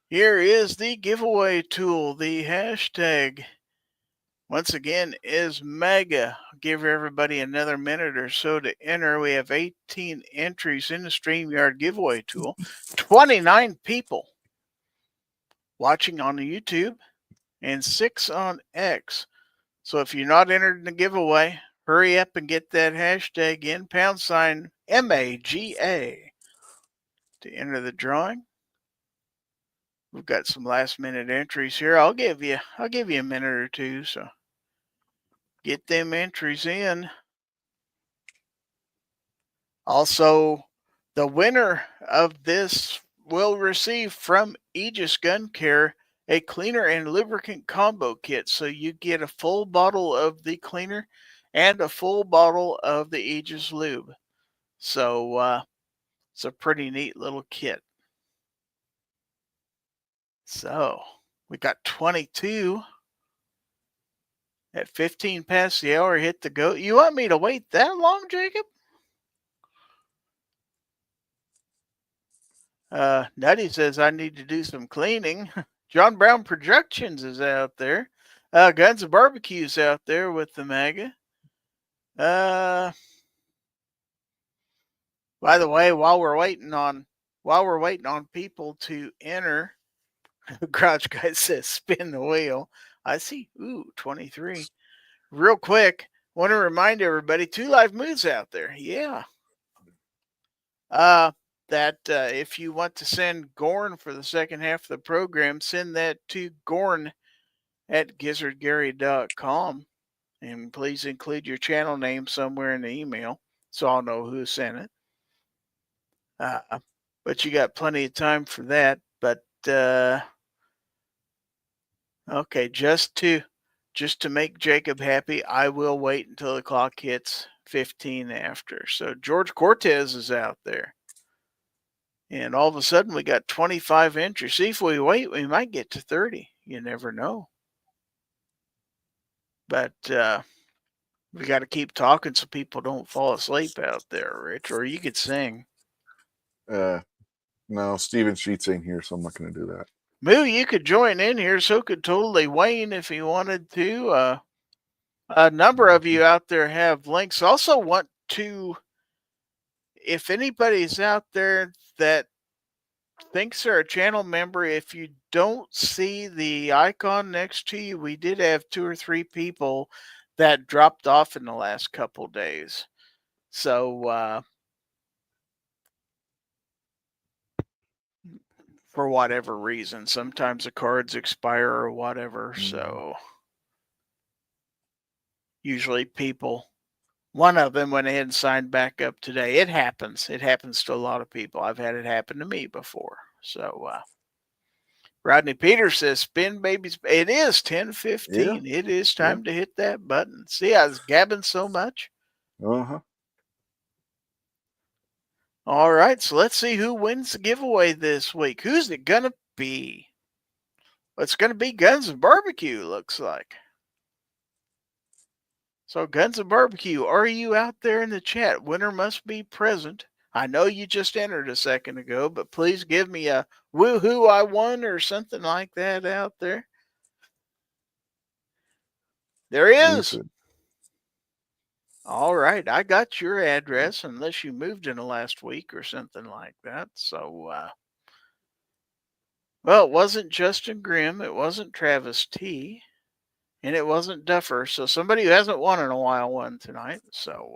here is the giveaway tool. The hashtag, once again, is MEGA. I'll give everybody another minute or so to enter. We have 18 entries in the StreamYard giveaway tool. 29 people watching on the YouTube and 6 on X. So if you're not entered in the giveaway, hurry up and get that hashtag in, #MAGA, to enter the drawing. We've got some last minute entries here. I'll give you a minute or two, so get them entries in. Also, the winner of this will receive from Aegis Gun Care a cleaner and lubricant combo kit. So you get a full bottle of the cleaner and a full bottle of the Aegis lube. So it's a pretty neat little kit. So we got 22 at 15 past the hour. Hit the go. You want me to wait that long, Jacob? Nutty says I need to do some cleaning. John Brown Productions is out there. Guns and Barbecue's out there with the MEGA. By the way, while we're waiting on people to enter, Garage Guy says spin the wheel. I see. 23. Real quick, want to remind everybody, 2 live moves out there. Yeah. That if you want to send Gorn for the second half of the program, send that to gorn@gizzardgary.com. And please include your channel name somewhere in the email so I'll know who sent it. But you got plenty of time for that. But okay, just to just to make Jacob happy, I will wait until the clock hits 15 after. So George Cortez is out there. And all of a sudden we got 25 entries. See, if we wait, we might get to 30. You never know. But we got to keep talking so people don't fall asleep out there, Rich. Or you could sing. No, Steven Sheets ain't here, so I'm not going to do that. Moo, you could join in here. So could totally Wayne if he wanted to. A number of you out there have links. Also want to, if anybody's out there that thinks they're a channel member, if you don't see the icon next to you, we did have 2 or 3 people that dropped off in the last couple days. So for whatever reason, sometimes the cards expire or whatever. So usually people, one of them went ahead and signed back up today. It happens. It happens to a lot of people. I've had it happen to me before. So Rodney Peters says, spin babies. It is 10:15. Yeah. It is time to hit that button. See, I was gabbing so much. Uh-huh. All right, so let's see who wins the giveaway this week. Who's it going to be? Well, it's going to be Guns and Barbecue, looks like. So, Guns and Barbecue, are you out there in the chat? Winner must be present. I know you just entered a second ago, but please give me a woohoo, I won, or something like that out there. There he is. All right, I got your address, unless you moved in the last week or something like that. So, well, it wasn't Justin Grimm, it wasn't Travis T., and it wasn't Duffer. So somebody who hasn't won in a while won tonight. So,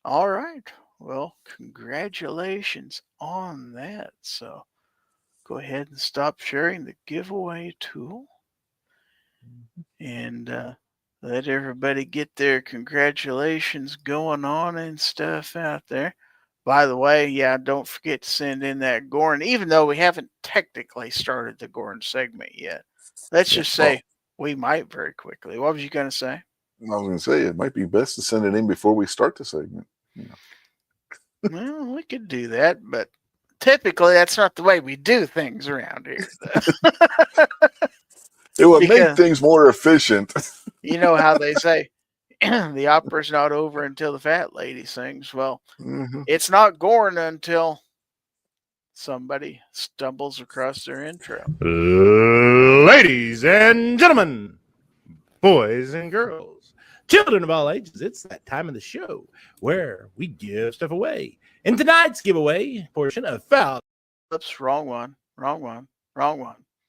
all right. Well, congratulations on that. So go ahead and stop sharing the giveaway tool and let everybody get their congratulations going on and stuff out there. By the way, don't forget to send in that Gorn, even though we haven't technically started the Gorn segment yet. Let's just say we might very quickly. What was you going to say? I was going to say it might be best to send it in before we start the segment. Well, we could do that, but typically that's not the way we do things around here. It would make things more efficient. You know how they say the opera's not over until the fat lady sings. Well, It's not Gorn until somebody stumbles across their intro. Ladies and gentlemen, boys and girls, children of all ages, it's that time of the show where we give stuff away. In tonight's giveaway portion of Fowl. Whoops, wrong one.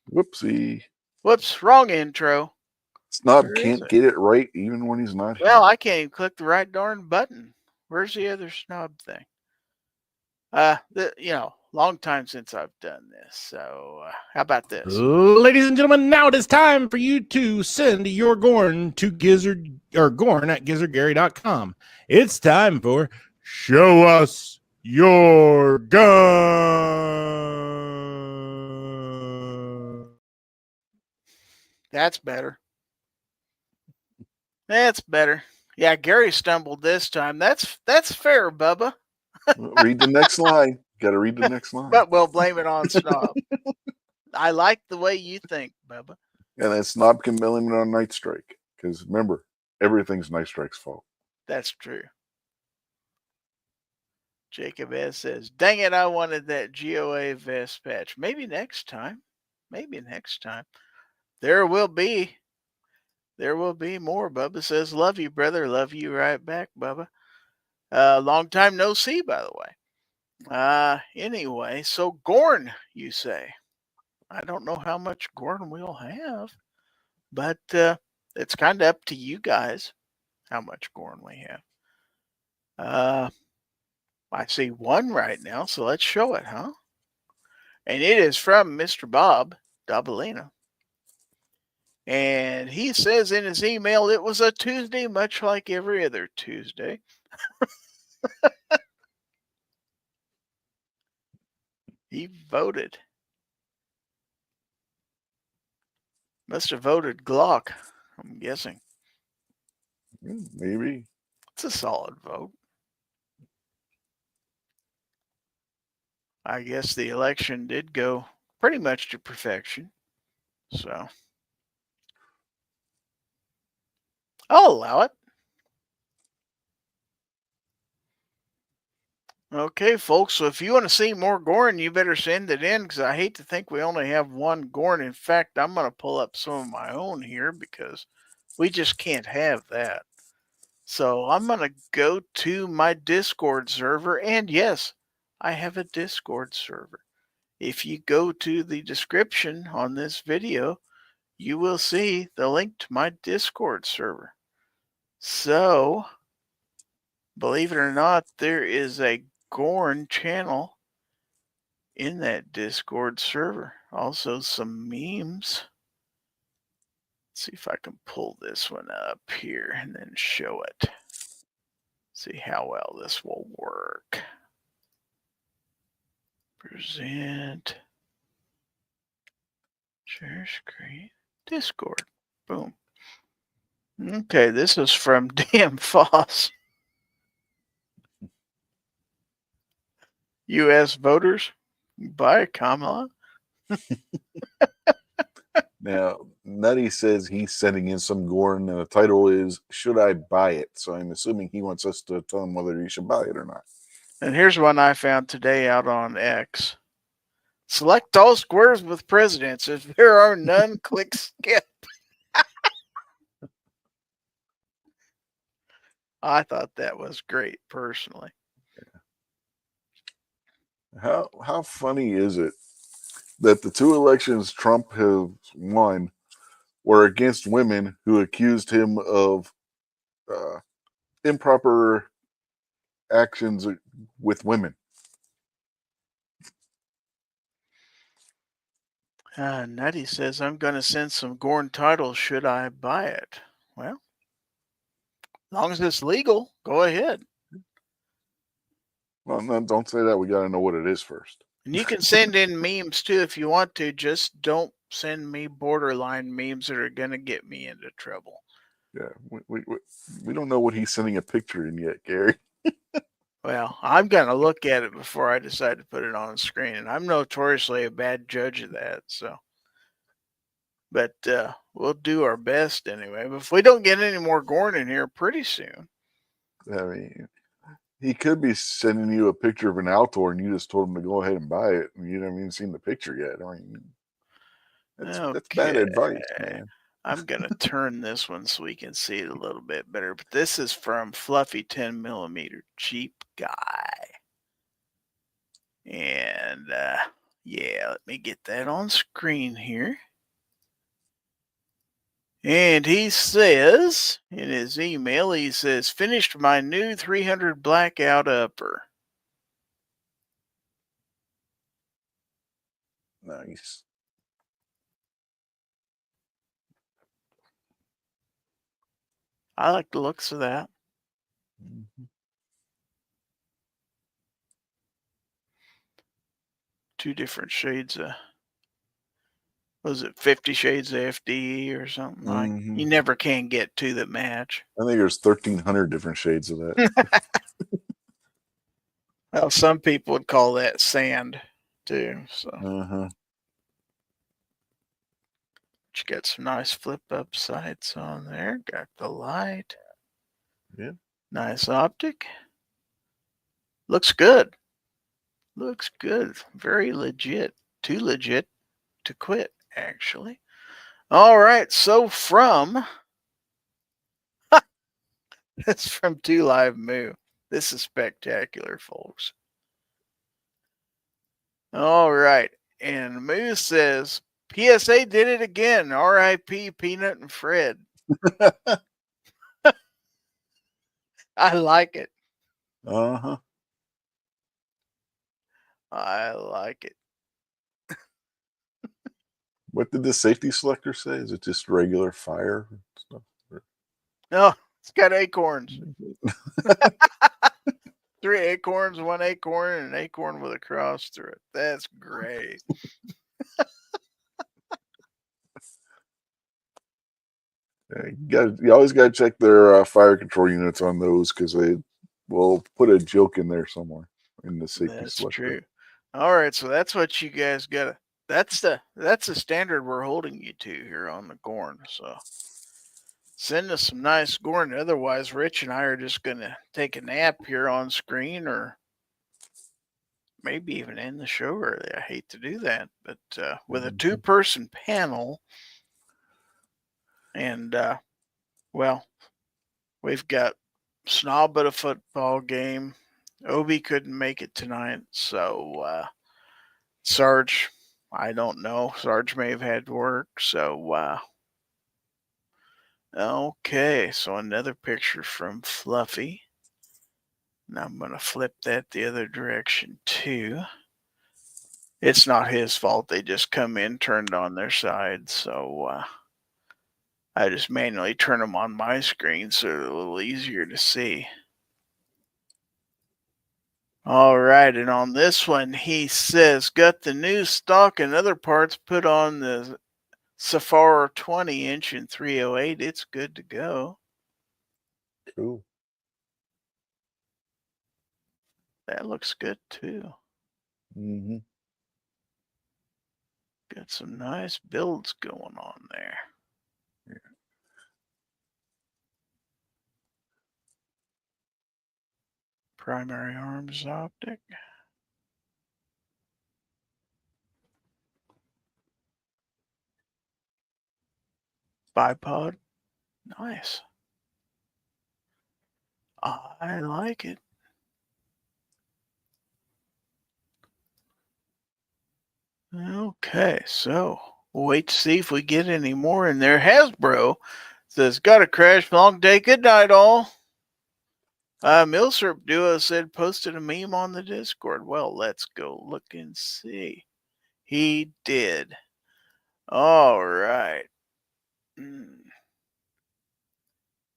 Whoopsie. Whoops, wrong intro. Snob can't get it right even when he's not here. Well, I can't even click the right darn button. Where's the other snob thing? Long time since I've done this. So how about this? Ladies and gentlemen, now it is time for you to send your Gorn to Gizzard or Gorn at gizzardgary.com. It's time for Show Us Your Gun. That's better. That's better. Yeah, Gary stumbled this time. That's fair, Bubba. Read the next line. Got to read the next line. But we'll blame it on Snob. I like the way you think, Bubba. And then Snob can blame it on Night Strike. Because remember, everything's Night Strike's fault. That's true. Jacob S. says, dang it, I wanted that GOA vest patch. Maybe next time. There will be more. Bubba says, love you, brother. Love you right back, Bubba. Long time no see, by the way. Anyway, so Gorn, you say. I don't know how much Gorn we'll have, but it's kind of up to you guys how much Gorn we have. I see one right now, so let's show it, huh? And it is from Mr. Bob Dabalina. And he says in his email, it was a Tuesday, much like every other Tuesday. He voted. Must have voted Glock. I'm guessing. Maybe. It's a solid vote. I guess the election did go pretty much to perfection. So I'll allow it. Okay, folks. So if you want to see more Gorn, you better send it in because I hate to think we only have one Gorn. In fact, I'm going to pull up some of my own here because we just can't have that. So I'm going to go to my Discord server. And yes, I have a Discord server. If you go to the description on this video, you will see the link to my Discord server. So, believe it or not, there is a Gorn channel in that Discord server. Also, some memes. Let's see if I can pull this one up here and then show it. See how well this will work. Present. Share screen. Discord. Boom. Okay, this is from Dan Foss. U.S. voters, buy Kamala. Now, Nutty says he's sending in some Gorn, and the title is "Should I Buy It?" So I'm assuming he wants us to tell him whether he should buy it or not. And here's one I found today out on X. Select all squares with presidents. If there are none, click skip. I thought that was great, personally. How funny is it that the two elections Trump has won were against women who accused him of improper actions with women? Nutty says, I'm going to send some Gorn titles. Should I buy it? Well, as long as it's legal, go ahead. Well, no, don't say that. We got to know what it is first. And you can send in memes too if you want to. Just don't send me borderline memes that are going to get me into trouble. Yeah, we don't know what he's sending a picture in yet, Gary. Well, I'm going to look at it before I decide to put it on the screen. And I'm notoriously a bad judge of that. So, but we'll do our best anyway. But if we don't get any more Gorn in here pretty soon. I mean, he could be sending you a picture of an Altor and you just told him to go ahead and buy it. And you haven't even seen the picture yet. I mean, that's bad advice, man. I'm going to turn this one so we can see it a little bit better. But this is from Fluffy 10mm Cheap Guy. And yeah, let me get that on screen here. And he says, in his email, he says, finished my new 300 blackout upper. Nice. I like the looks of that. Mm-hmm. Two different shades of, was it 50 Shades of FDE or something like? You never can get two that match. I think there's 1,300 different shades of that. Well, some people would call that sand too. So Uh-huh. you got some nice flip up sights on there. Got the light. Yeah. Nice optic. Looks good. Looks good. Very legit. Too legit to quit, actually. All right. So from that's from 2 Live Moo. This is spectacular, folks. All right. And Moo says, PSA did it again. R.I.P. Peanut and Fred. I like it. Uh-huh. I like it. What did the safety selector say? Is it just regular fire stuff? No, it's got acorns. 3 acorns, 1 acorn, and an acorn with a cross through it. That's great. You always got to check their fire control units on those because they will put a joke in there somewhere in the safety That's select true. group. All right, so that's what you guys got. That's the standard we're holding you to here on the Gorn. So send us some nice Gorn. Otherwise, Rich and I are just gonna take a nap here on screen, or maybe even end the show early. I hate to do that, but with a 2-person panel, and well, we've got Snob at a football game. Obi couldn't make it tonight, so Sarge, I don't know. Sarge may have had to work, so okay. So another picture from Fluffy. Now I'm going to flip that the other direction too. It's not his fault. They just come in, turned on their side, so I just manually turn them on my screen so they're a little easier to see. All right, and on this one, he says, got the new stock and other parts put on the Safari 20-inch in 308. It's good to go. Cool. That looks good too. Mm-hmm. Got some nice builds going on there. Yeah. Primary arms optic. Bipod. Nice. I like it. Okay, so we'll wait to see if we get any more in there. Hasbro says, got a crash, long day, good night all. Milsurp Duo said, posted a meme on the Discord. Well, let's go look and see. He did. All right. See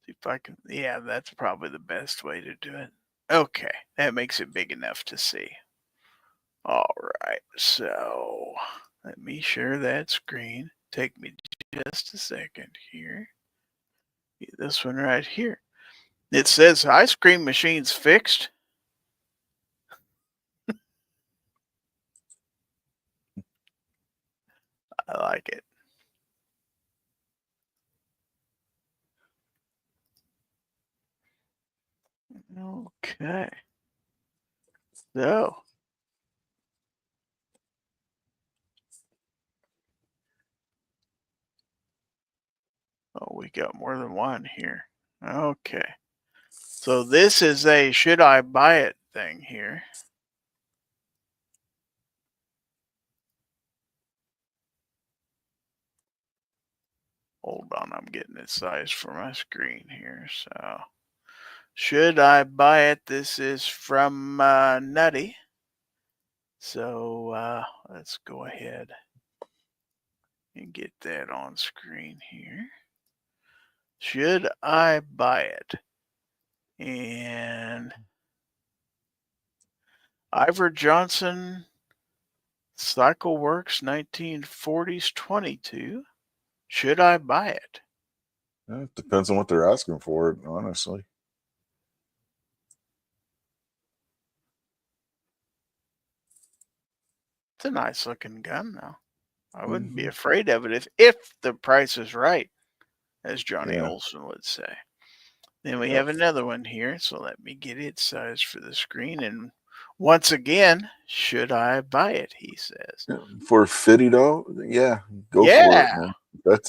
if I can. Yeah, that's probably the best way to do it. Okay, that makes it big enough to see. All right, so let me share that screen. Take me just a second here. This one right here. It says ice cream machine's fixed. I like it. Okay. So we got more than one here. Okay. So this is a should I buy it thing here. Hold on, I'm getting it sized for my screen here. So should I buy it? This is from Nutty. So let's go ahead and get that on screen here. Should I buy it? And Ivor Johnson, Cycle Works 1940s 22. Should I buy it? It depends on what they're asking for it, honestly. It's a nice looking gun, though. I wouldn't be afraid of it if the price is right, as Johnny Olson would say. Then we have another one here, so let me get it sized for the screen. And once again, should I buy it? He says. For Fitty though, yeah, go for it, man.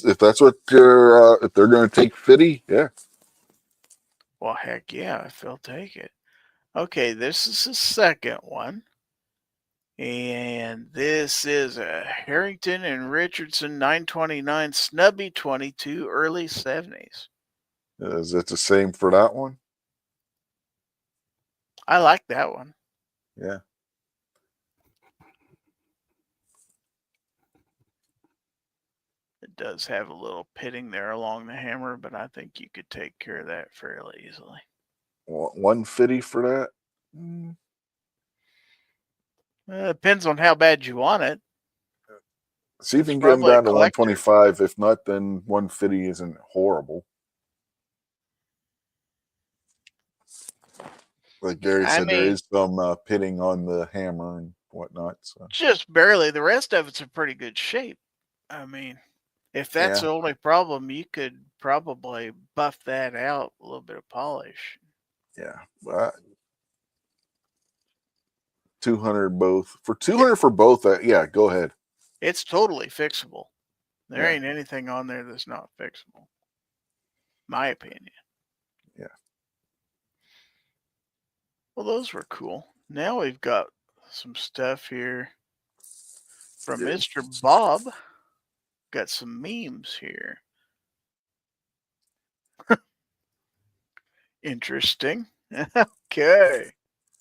If that's what they're if they're going to take Fitty, yeah. Well, heck yeah, if they'll take it. Okay, this is the second one. And this is a Harrington and Richardson 929 Snubby 22 early 70s. Is it the same for that one? I like that one. Yeah. It does have a little pitting there along the hammer, but I think you could take care of that fairly easily. 150 for that? Depends on how bad you want it. See if It's you can get him probably a down to collector. 125. If not, then 150 isn't horrible. Like Gary I said, there mean, is some pitting on the hammer and whatnot. So just barely. The rest of it's in pretty good shape. I mean, if that's yeah, the only problem, you could probably buff that out a little bit of polish. yeah. But 200 both for 200 for both. Yeah, go ahead. It's totally fixable. There Yeah. ain't anything on there that's not fixable. My opinion. Yeah. Well, those were cool. Now we've got some stuff here from Yeah. Mr. Bob. Got some memes here. Interesting. Okay.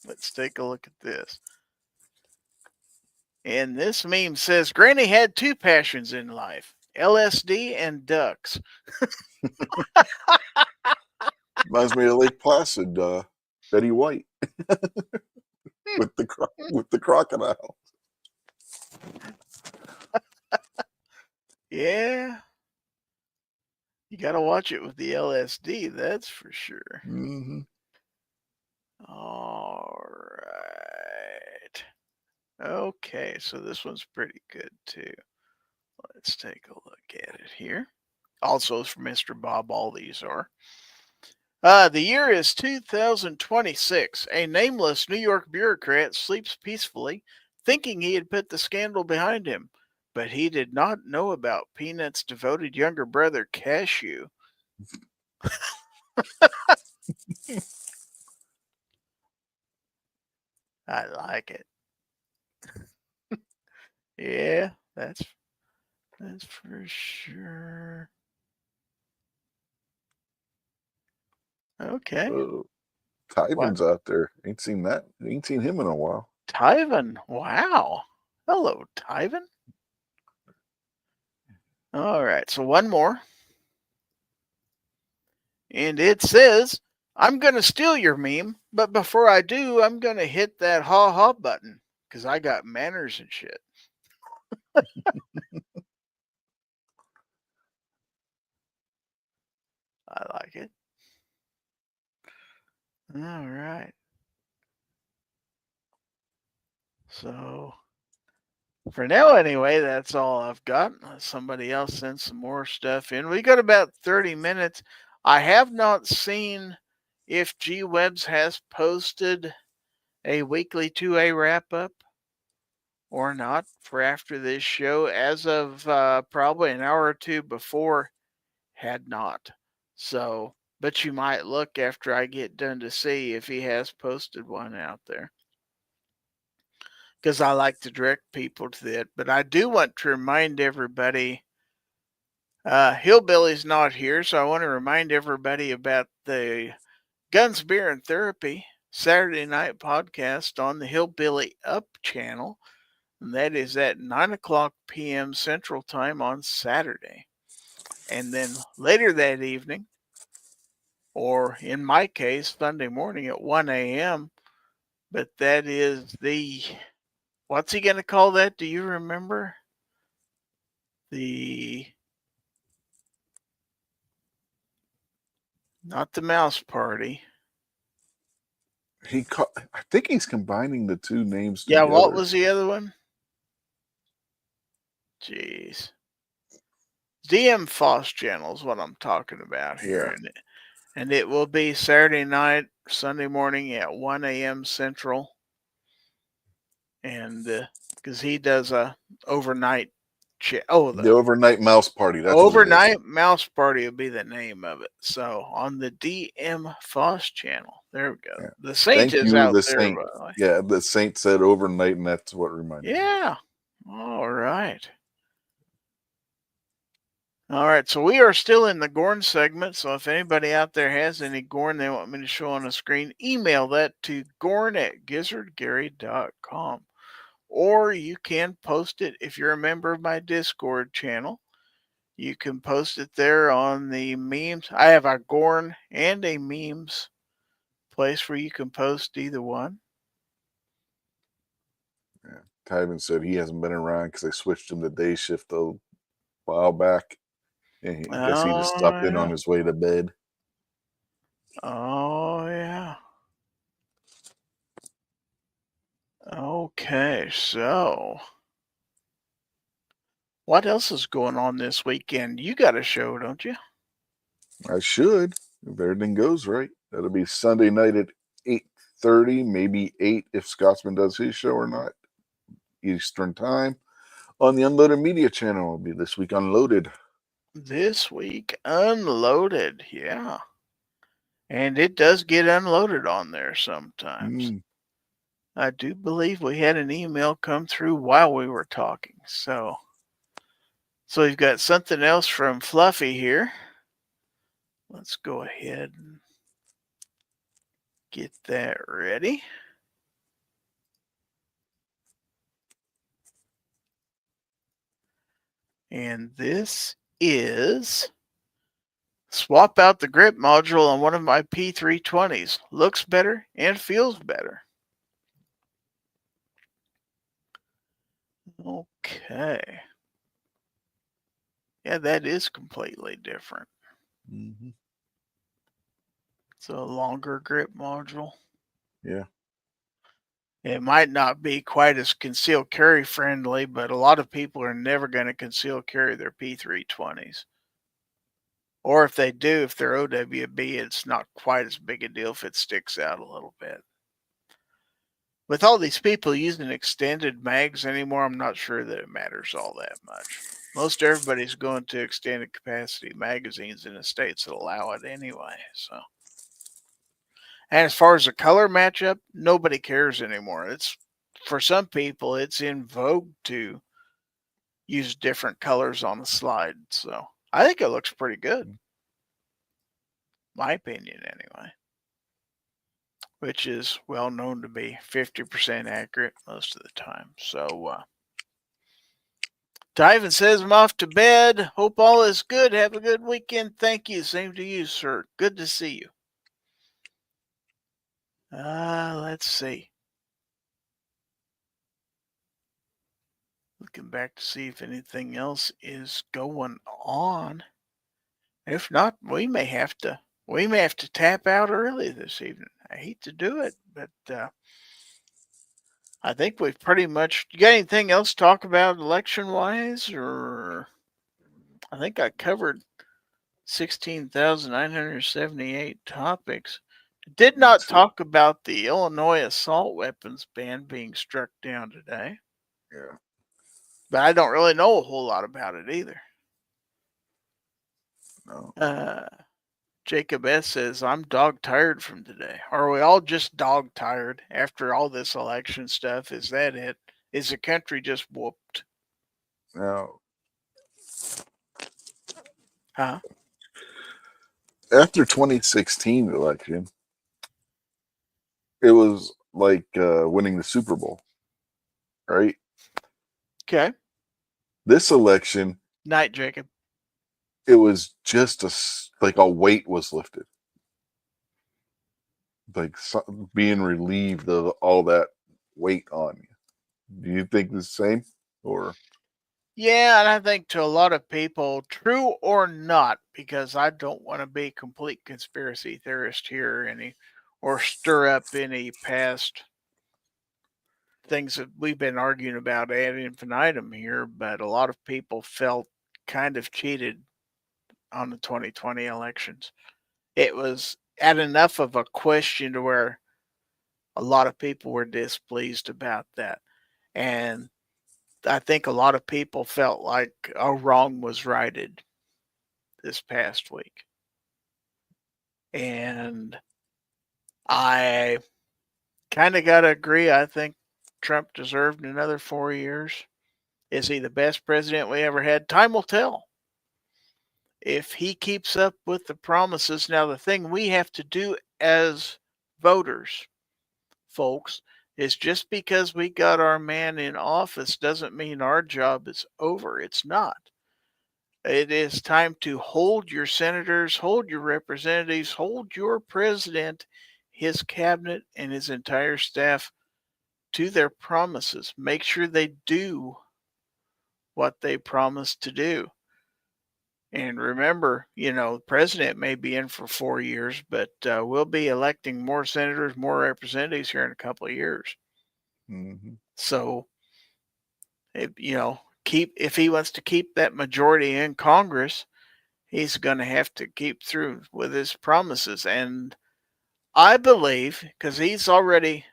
Let's take a look at this. And this meme says Granny had two passions in life, LSD and ducks. Reminds me of Lake Placid, Betty White with the crocodile. Yeah. You got to watch it with the LSD, that's for sure. Mm-hmm. All right. Okay, so this one's pretty good too. Let's take a look at it here. Also, it's from Mr. Bob, all these are. The year is 2026. A nameless New York bureaucrat sleeps peacefully, thinking he had put the scandal behind him. But he did not know about Peanut's devoted younger brother, Cashew. I like it. Yeah, that's for sure. Okay. Oh, Tyven's out there. Ain't seen him in a while. Tyven. Wow. Hello, Tyven. All right, so one more. And it says, I'm going to steal your meme, but before I do, I'm going to hit that ha-ha button because I got manners and shit. I like it. All right. So, for now, anyway, that's all I've got. Unless somebody else sends some more stuff in. We got about 30 minutes. I have not seen if G Webs has posted a weekly 2A wrap up or not for after this show. As of probably an hour or two before, had not. So, but you might look after I get done to see if he has posted one out there. Because I like to direct people to that. But I do want to remind everybody, Hillbilly's not here, so I want to remind everybody about the Guns, Beer, and Therapy Saturday night podcast on the Hillbilly Up channel. And that is at 9 o'clock p.m. Central Time on Saturday. And then later that evening, or in my case, Sunday morning at 1 a.m., but that is the, what's he going to call that? Do you remember? Not the mouse party. I think he's combining the two names Yeah, together. what was the other one? Jeez. DM Foss channel is what I'm talking about here. Yeah. And it will be Saturday night, Sunday morning at 1 a.m. Central. And because he does a overnight the overnight mouse party. That's overnight mouse party will be the name of it. So on the DM Foss channel, there we go. Yeah. The Saint Thank is you, out the there. Saint. By the way. Yeah, the Saint said overnight, and that's what reminded me. Yeah. All right. All right. So we are still in the Gorn segment. So if anybody out there has any Gorn they want me to show on the screen, email that to gorn@gizzardgary.com. Or you can post it if you're a member of my Discord channel. You can post it there on the memes. I have a Gorn and a memes place where you can post either one. Yeah. Tyven said he hasn't been around because I switched him to day shift a while back. And I guess he just stopped in on his way to bed. Oh, yeah. Okay, so what else is going on this weekend? You got a show, don't you? I should, if everything goes right. That'll be Sunday night at 8:30, maybe 8 if Scotsman does his show or not. Eastern time on the Unloaded Media channel. Will be this week Unloaded. This week, Unloaded, yeah. And it does get unloaded on there sometimes. I do believe we had an email come through while we were talking. So we've got something else from Fluffy here. Let's go ahead and get that ready. And this is swap out the grip module on one of my P320s. Looks better and feels better. Okay. Yeah, that is completely different. It's a longer grip module. Yeah. It might not be quite as concealed carry friendly, but a lot of people are never going to conceal carry their P320s. Or if they do, if they're OWB, it's not quite as big a deal if it sticks out a little bit. With all these people using extended mags anymore, I'm not sure that it matters all that much. Most everybody's going to extended capacity magazines in the states that allow it anyway. So, and as far as the color matchup, nobody cares anymore. It's for some people, it's in vogue to use different colors on the slide. So I think it looks pretty good. My opinion, anyway. Which is well known to be 50% accurate most of the time. So, Tyven says I'm off to bed. Hope all is good. Have a good weekend. Thank you. Same to you, sir. Good to see you. Let's see. Looking back to see if anything else is going on. If not, we may have to tap out early this evening. I hate to do it, but I think we've pretty much. You got anything else to talk about election-wise, or I think I covered 16,978 topics. Did not talk about the Illinois assault weapons ban being struck down today. Yeah. But I don't really know a whole lot about it either. No. Jacob S. says, I'm dog tired from today. Are we all just dog tired after all this election stuff? Is that it? Is the country just whooped? Now, Huh? after 2016 election, it was like winning the Super Bowl, right? Okay. This election, Night, Jacob. it was just like a weight was lifted, like being relieved of all that weight on you. Do you think the same, or? Yeah, and I think to a lot of people, true or not, because I don't want to be a complete conspiracy theorist here or stir up any past things that we've been arguing about ad infinitum here, but a lot of people felt kind of cheated on the 2020 elections. It was at enough of a question to where a lot of people were displeased about that. And I think a lot of people felt like a wrong was righted this past week. And I kind of got to agree. I think Trump deserved another 4 years. Is he the best president we ever had? Time will tell. If he keeps up with the promises. Now, the thing we have to do as voters, folks, is just because we got our man in office doesn't mean our job is over. It's not. It is time to hold your senators, hold your representatives, hold your president, his cabinet, and his entire staff to their promises. Make sure they do what they promised to do. And remember, the president may be in for 4 years, but we'll be electing more senators, more representatives here in a couple of years. Mm-hmm. So, if he wants to keep that majority in Congress, he's going to have to keep through with his promises. And I believe, because Mr.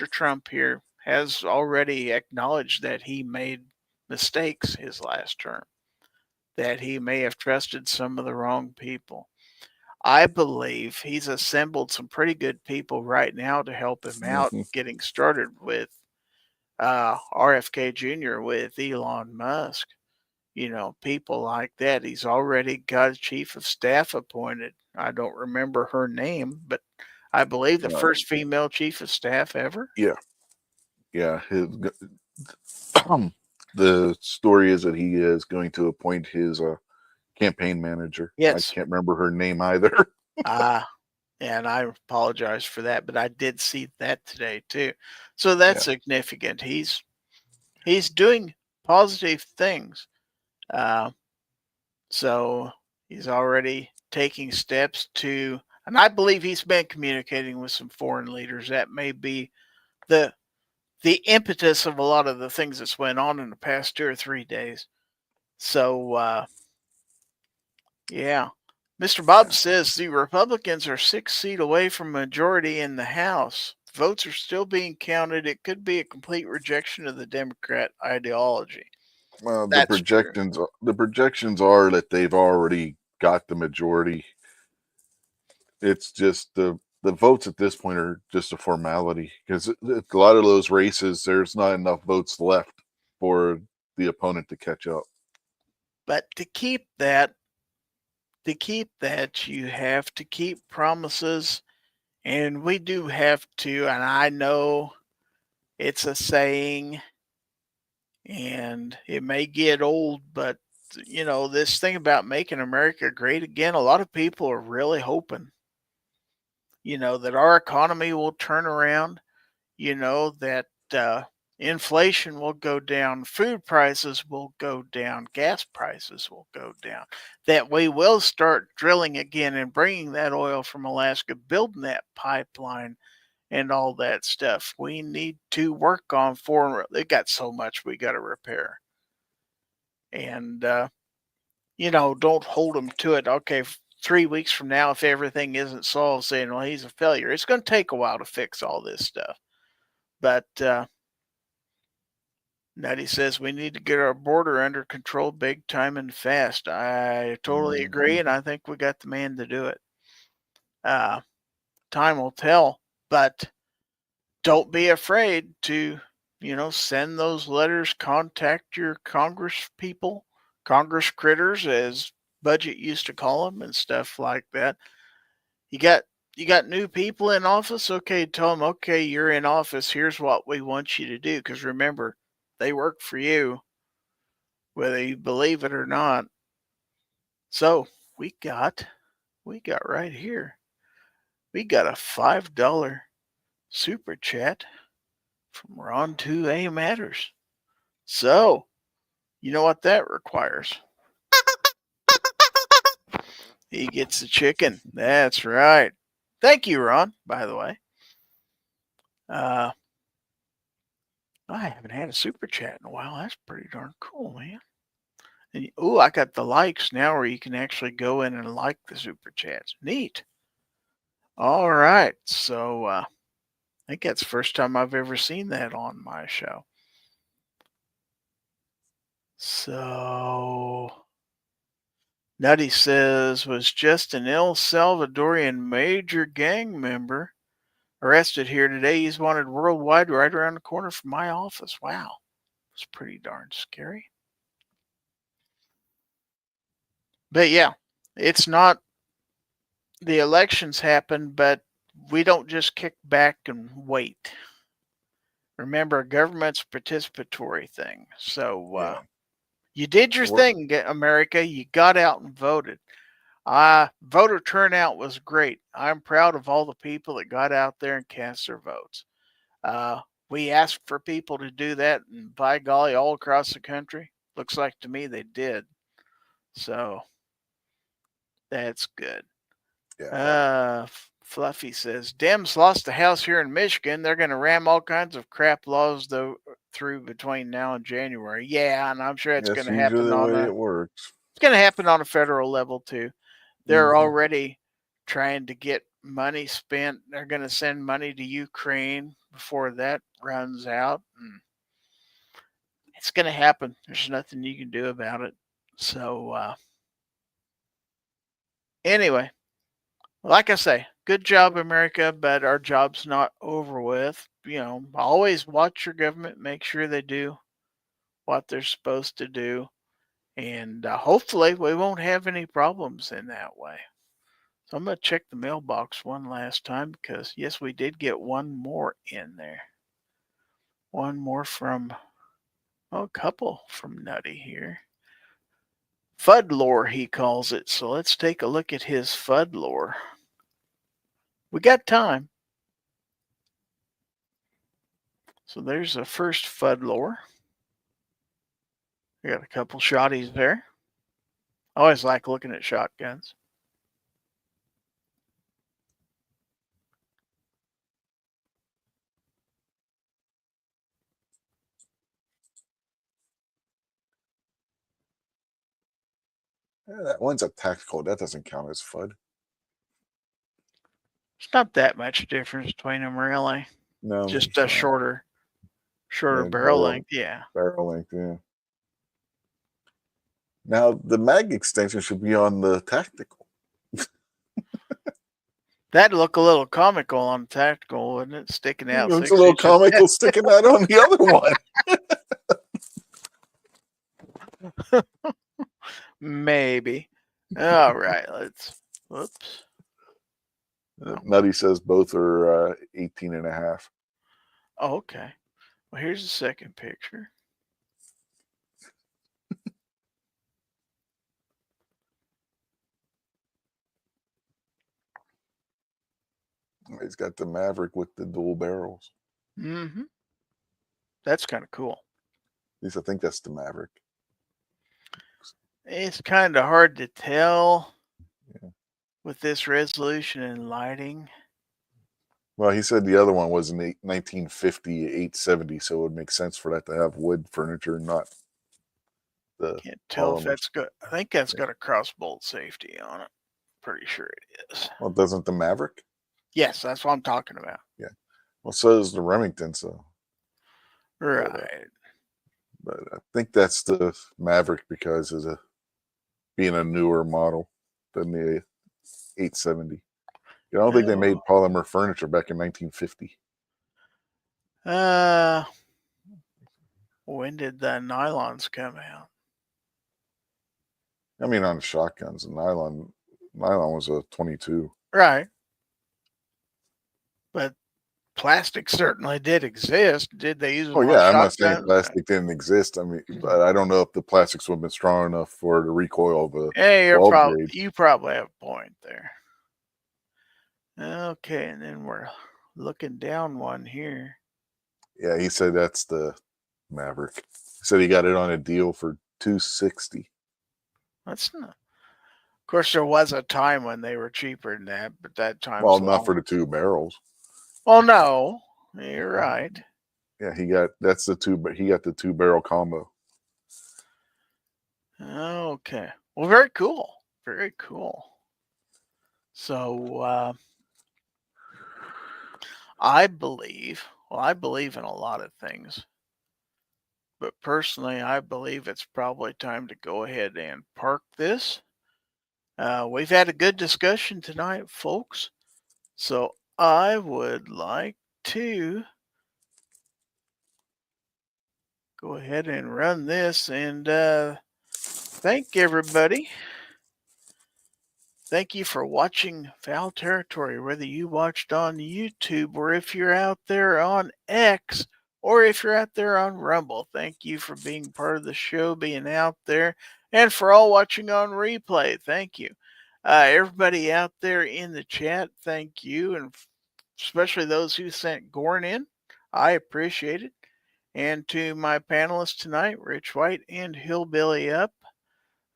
Trump here has already acknowledged that he made mistakes his last term, that he may have trusted some of the wrong people. I believe he's assembled some pretty good people right now to help him out Mm-hmm. getting started with RFK Jr., with Elon Musk. People like that. He's already got a chief of staff appointed. I don't remember her name, but I believe the first female chief of staff ever. Yeah. The story is that he is going to appoint his campaign manager. Yes. I can't remember her name either. And I apologize for that, but I did see that today too. So that's significant. He's doing positive things. So he's already taking steps to, and I believe he's been communicating with some foreign leaders. That may be the impetus of a lot of the things that's went on in the past 2 or 3 days. So, Mr. Bob says the Republicans are 6 seats away from majority in the House. Votes are still being counted. It could be a complete rejection of the Democrat ideology. Well, That's the projections are that they've already got the majority. It's just the votes at this point are just a formality, because a lot of those races, there's not enough votes left for the opponent to catch up. But to keep that, you have to keep promises, and we do have to. And I know it's a saying, and it may get old, but this thing about making America great again, a lot of people are really hoping, that our economy will turn around, that inflation will go down, food prices will go down, gas prices will go down, that we will start drilling again and bringing that oil from Alaska, building that pipeline and all that stuff. We need to work on they got so much we got to repair. And, don't hold them to it. Okay, 3 weeks from now, if everything isn't solved, saying, well, he's a failure. It's going to take a while to fix all this stuff. But Nutty says we need to get our border under control big time and fast. I totally agree, and I think we got the man to do it. Time will tell, but don't be afraid to, send those letters, contact your Congress people, Congress critters, as Budget used to call them, and stuff like that. You got new people in office. Okay, tell them, okay, you're in office. Here's what we want you to do. Because remember, they work for you, whether you believe it or not. So we got right here. We got a $5 super chat from Ron 2A Matters. So, you know what that requires? He gets the chicken. That's right. Thank you, Ron, by the way. I haven't had a super chat in a while. That's pretty darn cool, man. And, I got the likes now where you can actually go in and like the super chats. Neat. All right. So, I think that's the first time I've ever seen that on my show. So, Nutty says, was just an El Salvadorian major gang member arrested here today. He's wanted worldwide, right around the corner from my office. Wow. It's pretty darn scary. But yeah, it's not, the elections happen, but we don't just kick back and wait. Remember, government's a participatory thing. So you did your thing, America. You got out and voted. Voter turnout was great. I'm proud of all the people that got out there and cast their votes. we asked for people to do that, and by golly, all across the country, looks like to me they did. So that's good. Yeah. Fluffy says, Dems lost the House here in Michigan. They're going to ram all kinds of crap laws through between now and January. Yeah, and I'm sure it's That's going to happen usually the on way a. it works. It's going to happen on a federal level too. They're Mhm. already trying to get money spent. They're going to send money to Ukraine before that runs out. And it's going to happen. There's nothing you can do about it. So anyway, like I say, good job, America, but our job's not over with. Always watch your government, make sure they do what they're supposed to do, and hopefully we won't have any problems in that way. So I'm going to check the mailbox one last time because, yes, we did get one more in there. One more from, a couple from Nutty here. FUD lore, he calls it. So let's take a look at his FUD lore. We got time. So there's the first FUD lore. We got a couple shotties there. I always like looking at shotguns. Yeah, that one's a tactical. That doesn't count as FUD. It's not that much difference between them, really. No, Just it's a not. shorter Yeah, barrel length. Yeah. Barrel length, yeah. Now the mag extension should be on the tactical. That'd look a little comical on tactical, wouldn't it? Sticking out. It's a little comical sticking out on the other one. Maybe. All right. Whoops. Nutty says both are 18 and a half. Oh, okay. Well, here's the second picture. He's got the Maverick with the dual barrels. Mm-hmm. That's kind of cool. At least I think that's the Maverick. It's kind of hard to tell with this resolution and lighting. Well, he said the other one was an 1950 870, so it would make sense for that to have wood furniture, not the. Can't tell polymer. if that's good. I think that's got a crossbolt safety on it. Pretty sure it is. Well, doesn't the Maverick? Yes, that's what I'm talking about. Yeah. Well, so does the Remington. So. Right. But I think that's the Maverick because of being a newer model than the 870. I don't think they made polymer furniture back in 1950. When did the nylons come out? I mean, on the shotguns, the nylon was a 22. Right. But plastic certainly did exist. Did they use it? Oh yeah, I'm not saying plastic didn't exist. I mean, but I don't know if the plastics would have been strong enough for the recoil of a. Hey, you probably have a point there. Okay, and then we're looking down one here. Yeah, he said that's the Maverick. He said he got it on a deal for $260. That's not. Of course, there was a time when they were cheaper than that, but that time. Well, not for the two barrels. Well, no, you're right. Yeah, he got the two barrel combo. Okay. Well, very cool. Very cool. So I believe in a lot of things, but personally, I believe it's probably time to go ahead and park this. We've had a good discussion tonight, folks. So I would like to go ahead and run this and thank everybody. Thank you for watching Fowl Territory, whether you watched on YouTube or if you're out there on X or if you're out there on Rumble. Thank you for being part of the show, being out there, and for all watching on replay. Thank you. Everybody out there in the chat, thank you, and especially those who sent Gorn in. I appreciate it. And to my panelists tonight, Rich White and Hillbilly Up,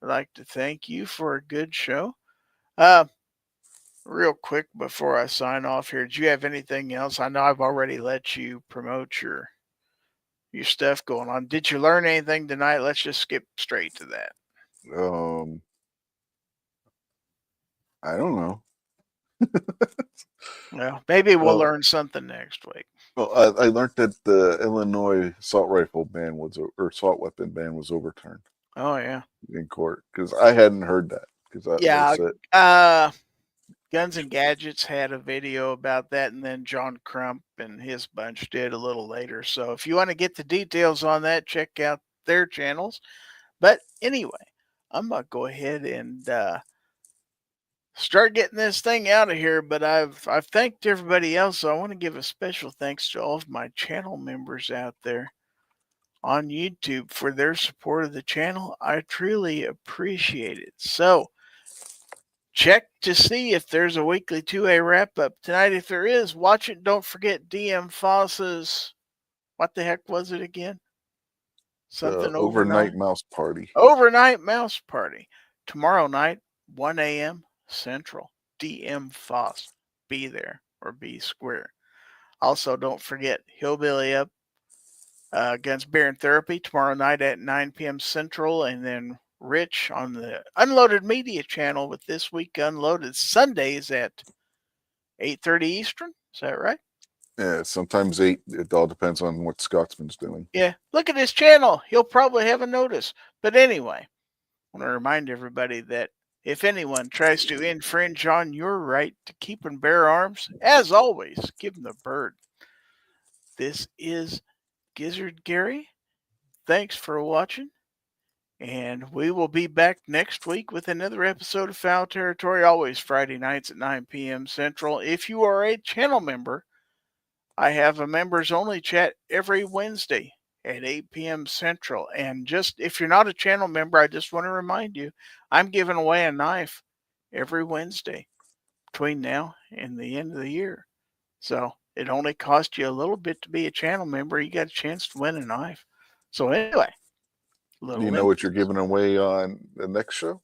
I'd like to thank you for a good show. Real quick before I sign off here, do you have anything else? I know I've already let you promote your stuff going on. Did you learn anything tonight? Let's just skip straight to that. I don't know. Well, maybe we'll Well- learn something next week. Well, I learned that the Illinois assault rifle ban assault weapon ban was overturned Oh yeah. in court because I hadn't heard that. Because Yeah. Guns and Gadgets had a video about that, and then John Crump and his bunch did a little later. So if you want to get the details on that, check out their channels. But anyway, I'm going to go ahead and start getting this thing out of here. But I've thanked everybody else, so I want to give a special thanks to all of my channel members out there on YouTube for their support of the channel. I truly appreciate it. So check to see if there's a weekly 2A wrap-up tonight. If there is, watch it. Don't forget DM Foss's, what the heck was it again? Something overnight mouse party. Overnight mouse party. Tomorrow night, 1 a.m. Central. DM Foss. Be there or be square. Also, don't forget Hillbilly Up Guns, Beer, and Therapy tomorrow night at 9 p.m. Central, and then Rich on the Unloaded Media channel with This Week Unloaded Sundays at 8:30 Eastern. Is that right? Yeah, sometimes 8. It all depends on what Scotsman's doing. Yeah, look at his channel. He'll probably have a notice. But anyway, I want to remind everybody that if anyone tries to infringe on your right to keep and bear arms, as always, give them the bird. This is Gizzard Gary. Thanks for watching. And we will be back next week with another episode of Fowl Territory, always Friday nights at 9 p.m. Central. If you are a channel member, I have a members only chat every Wednesday at 8 p.m. Central. And just if you're not a channel member, I just want to remind you, I'm giving away a knife every Wednesday between now and the end of the year. So it only costs you a little bit to be a channel member. You got a chance to win a knife. So anyway. Do you know what you're giving away on the next show?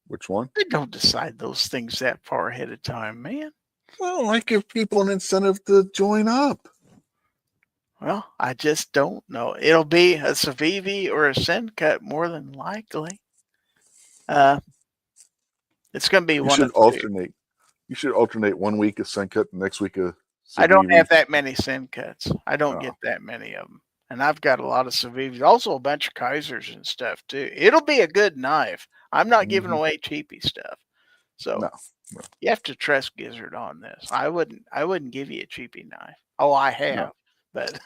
Which one? I don't decide those things that far ahead of time, man. Well, I give people an incentive to join up. Well, I just don't know. It'll be a Civivi or a Send Cut more than likely. It's going to be You one should of two. alternate. You should alternate 1 week a Send Cut, the next week a I don't Civivi. have that many Send Cuts. I don't Oh. get that many of them. And I've got a lot of Civivis, also a bunch of Kaisers and stuff too. It'll be a good knife. I'm not giving away cheapy stuff. So No. you have to trust Gizzard on this. I wouldn't give you a cheapy knife. Oh, I have. But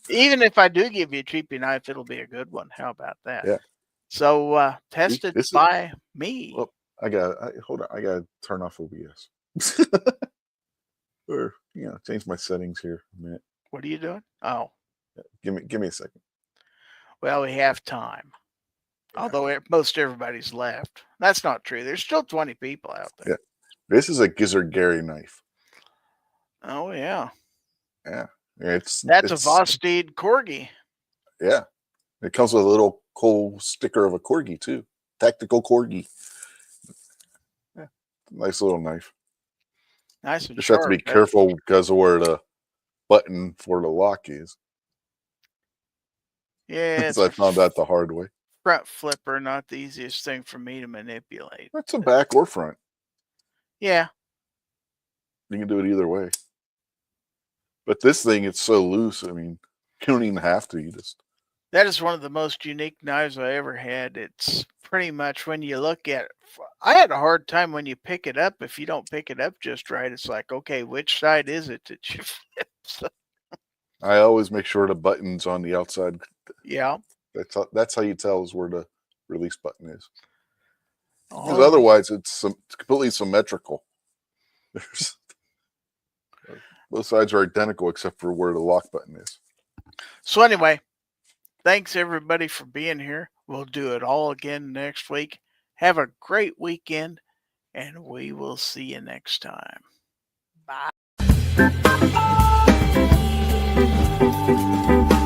even if I do give you a cheapy knife, it'll be a good one. How about that? Yeah. So tested This is- by me. Well, hold on. I got to turn off OBS. Or, change my settings here a minute. What are you doing? Oh, Give me a second. well, we have time. Although most everybody's left. That's not true. There's still 20 people out there. Yeah. This is a Gizzard Gary knife. Oh, yeah. Yeah. That's a it's- Vosteed Corgi. Yeah. It comes with a little cool sticker of a corgi too. Tactical corgi. Yeah. Nice little knife. Nice and Just have to be sharp. careful because of where the button for the lock is. Yeah, it's So I a found out the hard way. front flipper, not the easiest thing for me to manipulate. That's a back or front. Yeah. You can do it either way. But this thing, it's so loose. I mean, you don't even have to. You just. That is one of the most unique knives I ever had. It's pretty much when you look at it, I had a hard time when you pick it up. If you don't pick it up just right, it's like, okay, which side is it that you flip? So, I always make sure the button's on the outside. yeah. That's how you tell is where the release button is. Because Oh, otherwise, it's completely symmetrical. Both sides are identical except for where the lock button is. So anyway, thanks everybody for being here. We'll do it all again next week. Have a great weekend, and we will see you next time. Bye. Bye.